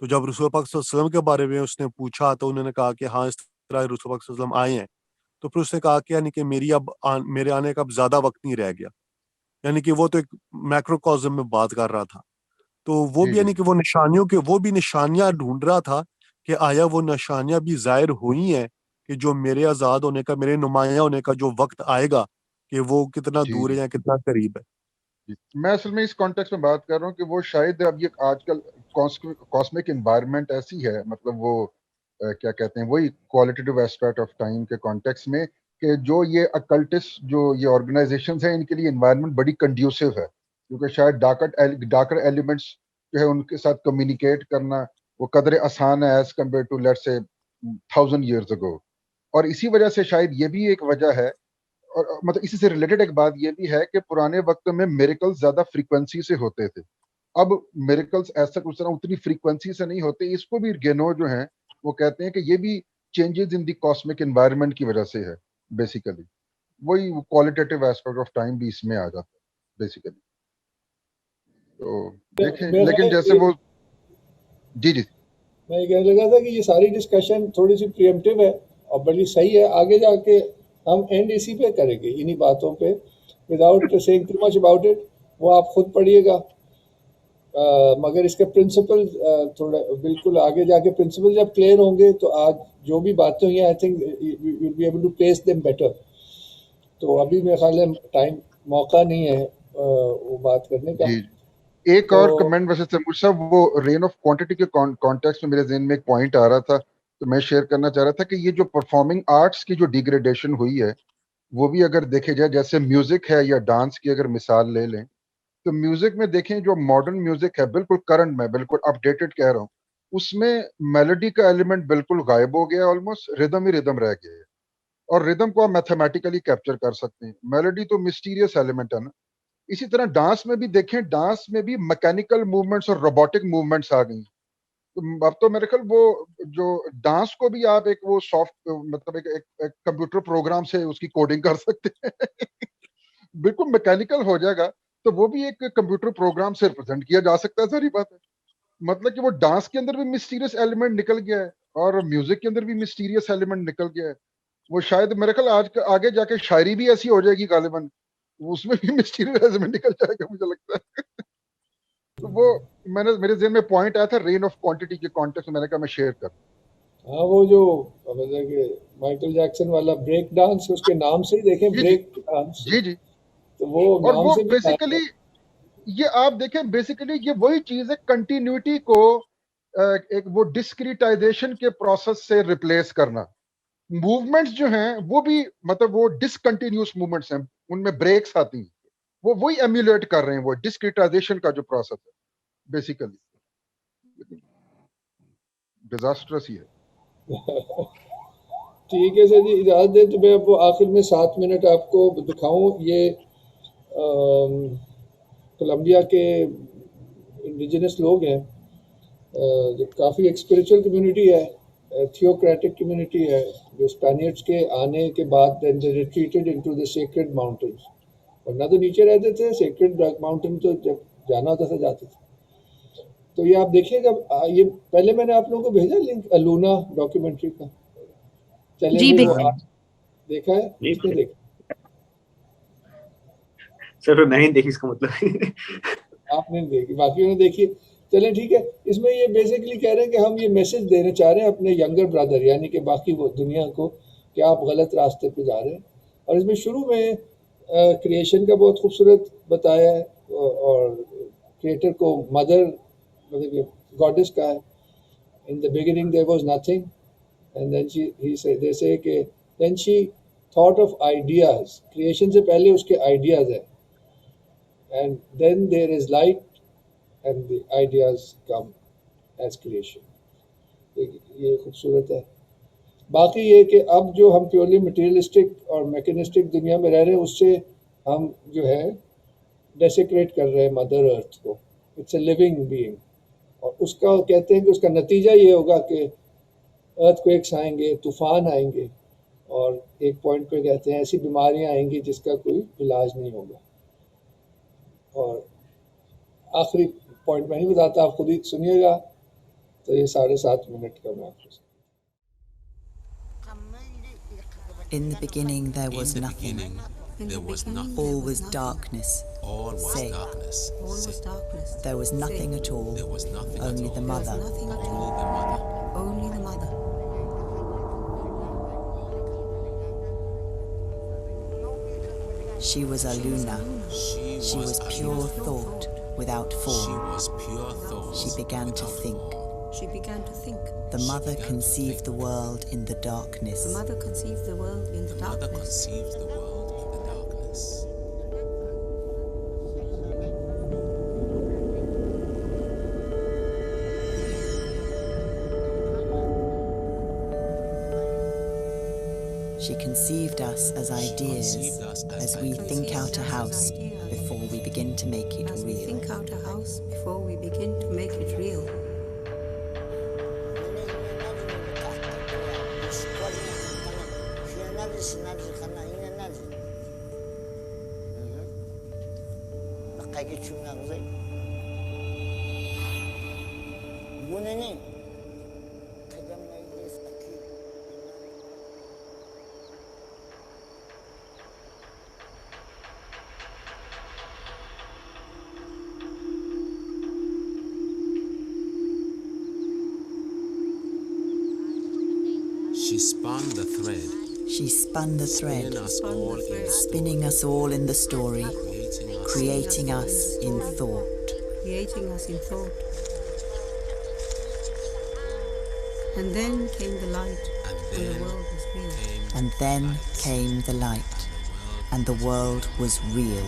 تو جب رسول پاک صلی اللہ علیہ وسلم کے بارے میں اس نے پوچھا تو انہوں نے کہا کہ ہاں اس طرح رسول پاک صلی اللہ علیہ وسلم آئے ہیں. تو پھر اس نے کہا کہ یعنی کہ میرے آنے کا اب زیادہ وقت نہیں رہ گیا. یعنی کہ وہ تو ایک میکروکازم میں بات کر رہا تھا. تو وہ بھی یعنی کہ وہ بھی نشانیاں ڈھونڈ رہا تھا کہ آیا وہ نشانیاں بھی ظاہر ہوئی ہیں کہ جو میرے آزاد ہونے کا، میرے نمایاں ہونے کا جو وقت آئے گا کہ وہ کتنا دور ہے یا کتنا قریب ہے. میں اصل میں اس کانٹیکس میں بات کر رہا ہوں کہ وہ شاید اب یہ آج کل کاسمک انوائرمنٹ ایسی ہے، مطلب وہ کیا کہتے ہیں، وہی کوالٹیٹیو ایسپیکٹ آف ٹائم کے کانٹیکس میں، کہ جو یہ اکلٹسٹ جو یہ آرگنائزیشنز ہیں ان کے لیے انوائرمنٹ بڑی کنڈیوسو ہے، کیونکہ شاید ڈارکر ایلیمنٹس جو ہے ان کے ساتھ کمیونیکیٹ کرنا وہ قدر آسان ہے as compare to let's say 1000 years ago. اور اسی وجہ سے شاید یہ بھی ایک وجہ ہے، اور مطلب اسی سے ریلیٹڈ ایک بات یہ بھی ہے کہ پرانے وقت میں میریکلز زیادہ فریکوینسی سے ہوتے تھے. اب میریکلز ایسا اس طرح اتنی فریکوینسی سے نہیں ہوتے. اس کو بھی گینو جو ہیں وہ کہتے ہیں کہ یہ بھی changes in the cosmic environment کی وجہ سے ہے بیسیکلی. وہی کوالٹیٹیو ایسپیکٹ آف ٹائم بھی اس میں آ جاتا ہے بیسیکلی. تو دیکھیں، لیکن جیسے وہ جی میں یہ کہنے لگا تھا کہ یہ ساری ڈسکشن تھوڑی سی پریمپٹیو ہے اور بڑی صحیح ہے. آگے جا کے ہم اینڈ اسی پہ کریں گے، انہی باتوں پہ، without saying too much about it. وہ آپ خود پڑھیے گا. مگر اس کے پرنسپل تھوڑا بالکل آگے جا کے پرنسپل جب کلیئر ہوں گے تو آج جو بھی باتیں ہوئی ہیں I think you will be able to place them better. تو ابھی میرے خیال ہے ٹائم موقع نہیں ہے وہ بات کرنے کا. ایک اور کمنٹ ویسے تیمور صاحب، وہ رین آف کوانٹٹی کے کانٹیکسٹ میں میرے ذہن میں ایک پوائنٹ آ رہا تھا تو میں شیئر کرنا چاہ رہا تھا کہ یہ جو پرفارمنگ آرٹس کی جو ڈیگریڈیشن ہوئی ہے وہ بھی اگر دیکھے جائے، جیسے میوزک ہے یا ڈانس کی اگر مثال لے لیں تو میوزک میں دیکھیں جو ماڈرن میوزک ہے بالکل کرنٹ میں بالکل اپ ڈیٹڈ کہہ رہا ہوں، اس میں میلوڈی کا ایلیمنٹ بالکل غائب ہو گیا، آلموسٹ ردم ہی ردم رہ گیا ہے. اور ردم کو آپ میتھمیٹیکلی کیپچر کر سکتے ہیں، میلوڈی تو مسٹیریس ایلیمنٹ ہے نا. اسی طرح ڈانس میں بھی دیکھیں، ڈانس میں بھی میکینیکل موومنٹس اور روبوٹک موومنٹس آ گئی. اب تو میرے خیال وہ جو ڈانس کو بھی آپ ایک وہ سافٹ مطلب ایک کمپیوٹر پروگرام سے اس کی کوڈنگ کر سکتے ہیں بالکل میکینیکل ہو جائے گا. تو وہ بھی ایک کمپیوٹر پروگرام سے ریپرزینٹ کیا جا سکتا ہے. ساری بات ہے، مطلب کہ وہ ڈانس کے اندر بھی مسٹیریس ایلیمنٹ نکل گیا ہے اور میوزک کے اندر بھی مسٹیریس ایلیمنٹ نکل گیا ہے. وہ شاید میرے خیال آگے جا کے شاعری بھی ایسی ہو جائے گی غالباً، اس میں بھی مسٹیریس ایلیمنٹ نکل جائے گا مجھے لگتا ہے. تو وہ میرے ذہن میں پوائنٹ آیا تھا رین آف کوانٹٹی کے کانٹیکسٹ میں، میں نے کہا میں شیئر کروں. ہاں، وہ جو مطلب کہ مائیکل جیکسن والا بریک ڈانس، اس کے نام سے ہی دیکھیں بریک ڈانس. جی تو وہ اور نام وہ سے بھی بیسیکلی یہ آپ دیکھیں بیسیکلی یہ وہی چیز ہے، کنٹینیوٹی کو ایک وہ ڈسکریٹائزیشن کے پروسیس سے ریپلیس کرنا. موومنٹس جو ہیں وہ بھی مطلب وہ ڈسکنٹینیوس موومنٹس ہیں، ان میں بریکس آتی ہیں، وہ وہی ایمیولیٹ کر رہے ہیں، وہ ڈسکریٹائزیشن کا جو پروسیس ہے بیسیکلی ڈیزاسٹرس ہی ہے. ٹھیک ہے سر جی، اجازت دیں تو میں آپ کو آخر میں 7 منٹ آپ کو دکھاؤں. یہ کولمبیا کے انڈیجنس لوگ ہیں، جو کافی ایک اسپریچول کمیونٹی ہے، تھیوکریٹک کمیونٹی ہے، جو اسپینیٹس کے آنے کے بعد then they retreated into the sacred mountains. ورنہ تو نیچے رہتے تھے، سیکرڈ ماؤنٹین تو جب جانا ہوتا تھا جاتے تھے. تو یہ آپ دیکھیے گا، یہ پہلے میں نے آپ لوگوں کو بھیجا لنک الونا ڈاکیومنٹری کا. چلیں جی جی، وہ دیکھا ہے؟ اس نے دیکھا سر میں نہیں دیکھی، اس کا مطلب آپ نے دیکھی، باقیوں نے دیکھی. چلیں ٹھیک ہے. اس میں یہ بیسیکلی کہہ رہے ہیں کہ ہم یہ میسج دینا چاہ رہے ہیں اپنے ینگر برادر یعنی کہ باقی وہ دنیا کو کہ آپ غلط راستے پہ جا رہے ہیں. اور اس میں شروع میں کریشن کا بہت خوبصورت بتایا ہے، اور کریٹر کو مدر مطلب کہ گاڈس کا ہے. In the beginning there was nothing and then they say کہ then she thought of ideas. Creation سے پہلے اس کے آئیڈیاز ہیں. And then there is light and the ideas come as creation. یہ خوبصورت ہے. باقی یہ کہ اب جو ہم پیورلی مٹیریلسٹک اور میکینسٹک دنیا میں رہ رہے ہیں، اس سے ہم جو ہے ڈیسیکریٹ کر رہے ہیں مدر ارتھ کو. اٹس اے لیونگ بینگ، اور اس کا کہتے ہیں کہ اس کا نتیجہ یہ ہوگا کہ ارتھ کویکس آئیں گے، طوفان آئیں گے، اور ایک پوائنٹ پہ کہتے ہیں ایسی بیماریاں آئیں گی جس کا کوئی علاج نہیں ہوگا. اور آخری پوائنٹ میں نہیں بتاتا، آپ خود ہی سنیے گا. تو یہ 7.5 منٹ کا میں آپ کو In the beginning there was In the nothing. beginning, there was nothing. All was darkness. All was Say. darkness. All was Say. darkness. There was nothing at all. There was nothing Only at the all. mother. There was nothing at Only all. the mother. Only the mother. She was a Luna. She was a pure Luna. thought without She form. was pure thought. She began to without think. form. She began to think. The mother began to conceived think. the world in the darkness. The mother conceived the world in the The mother darkness. conceived the world in the darkness. She conceived us as ideas, conceived us as as we ideas. think out a Conceived us as house ideas. before we begin to make it As we real. think out a house before we begin to make it real. She spun the thread, She spun the thread, spinning us all in the spinning us all in the story, creating us. creating us in thought. Creating us in thought. And then came the light, And and then the world was real. came And then light. came the light, and the world was real.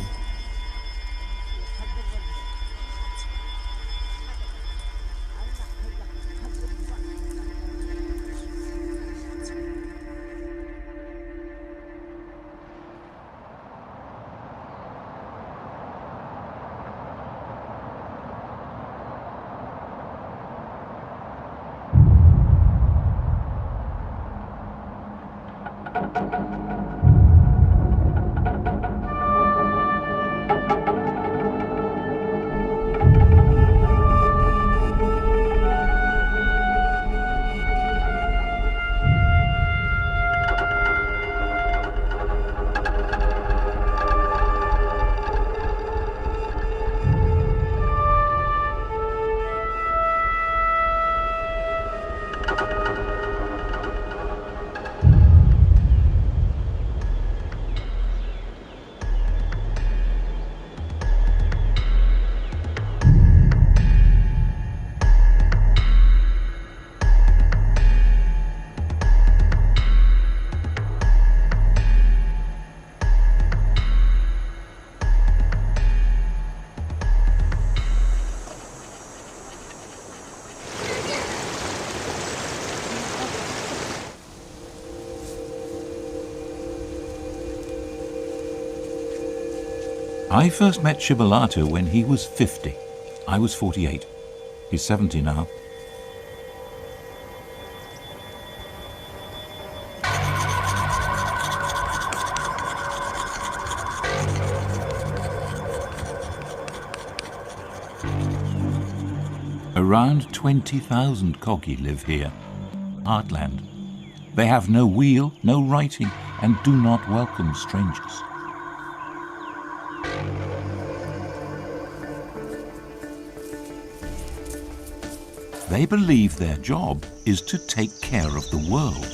I first met Shibalata when he was 50. I was 48. He's 70 now. Around 20,000 Kogi live here. Heartland. They have no wheel, no writing, and do not welcome strangers. They believe their job is to take care of the world.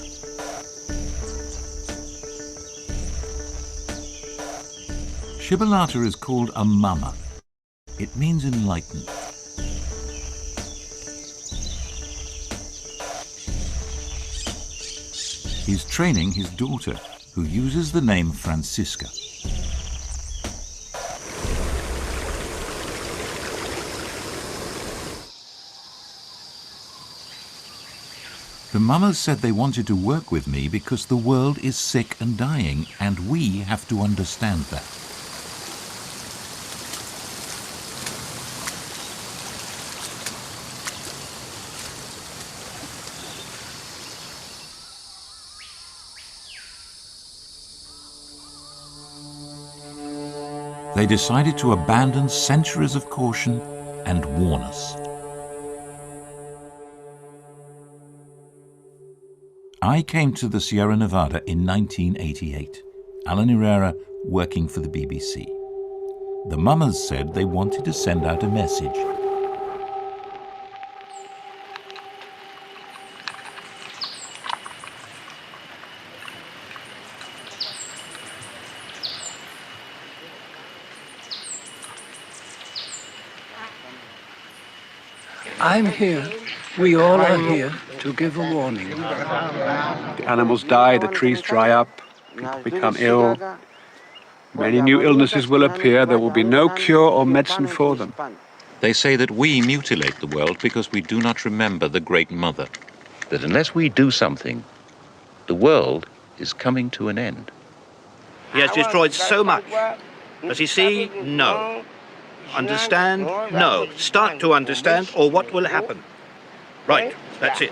Shibalata is called a mama. It means enlightened. He's training his daughter, who uses the name Francisca. The mamas said they wanted to work with me because the world is sick and dying, and we have to understand that. They decided to abandon centuries of caution and warn us. I came to the Sierra Nevada in 1988. Alan Herrera working for the BBC. The Mummers said they wanted to send out a message. I'm here. We all are here to give a warning. The animals die, the trees dry up, people become ill. Many new illnesses will appear. There will be no cure or medicine for them. They say that we mutilate the world because we do not remember the Great Mother. That unless we do something, the world is coming to an end. He has destroyed so much. Does he see? No. Understand? No. Start to understand, or what will happen? Right, that's it.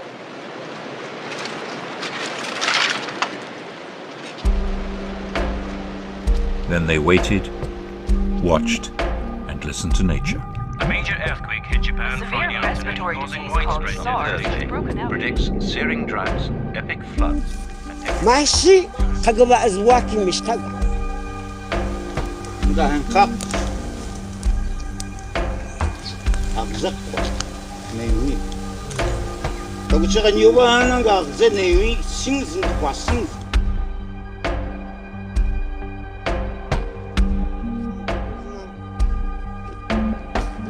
Then they waited, watched, and listened to nature. A major earthquake hit Japan Friday afternoon, causing widespread devastation. Predicts searing droughts, epic floods. ماشي كجبا أزواكي مش كجا ده هنقق أغزق نيوي تقول شغل يوبا أنا أغزق نيوي سينز نقاسين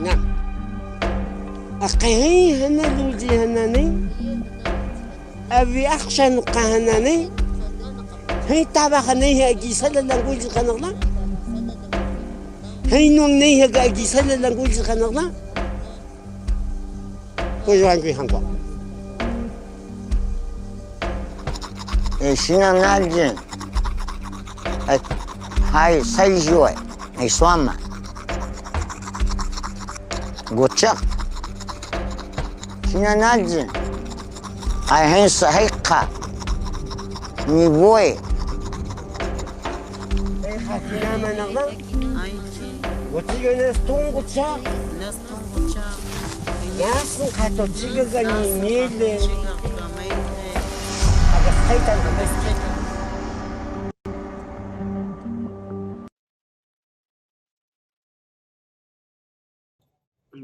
نعم أقهي هنا لوزي هناني أبي أخشى نقهناني هي تابخني هي أجيسل اللانجويج خنقلا هي نوني هي أجيسل اللانجويج خنقلا كوجوان في هنقا شنا نالجن هاي سيجوي هاي سواما قوتشق شنا نالجن هاي صحيقة نيبوي خاتنا ما نغلا وتيجي ناس تونغوتشا ناس خاتو تيجي غنيميل هذا خيطان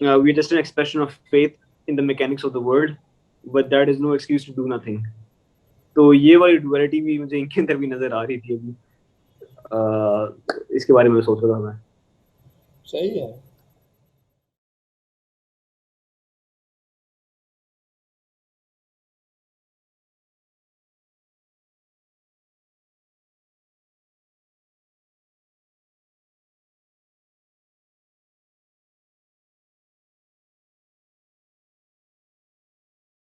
we are just an expression of faith in the mechanics of the world, but that is no excuse to do nothing. تو یہ والی ڈویلٹی بھی مجھے ان کے اندر بھی نظر آ رہی تھی ابھی. اس کے بارے میں سوچ رہا تھا میں. صحیح ہے.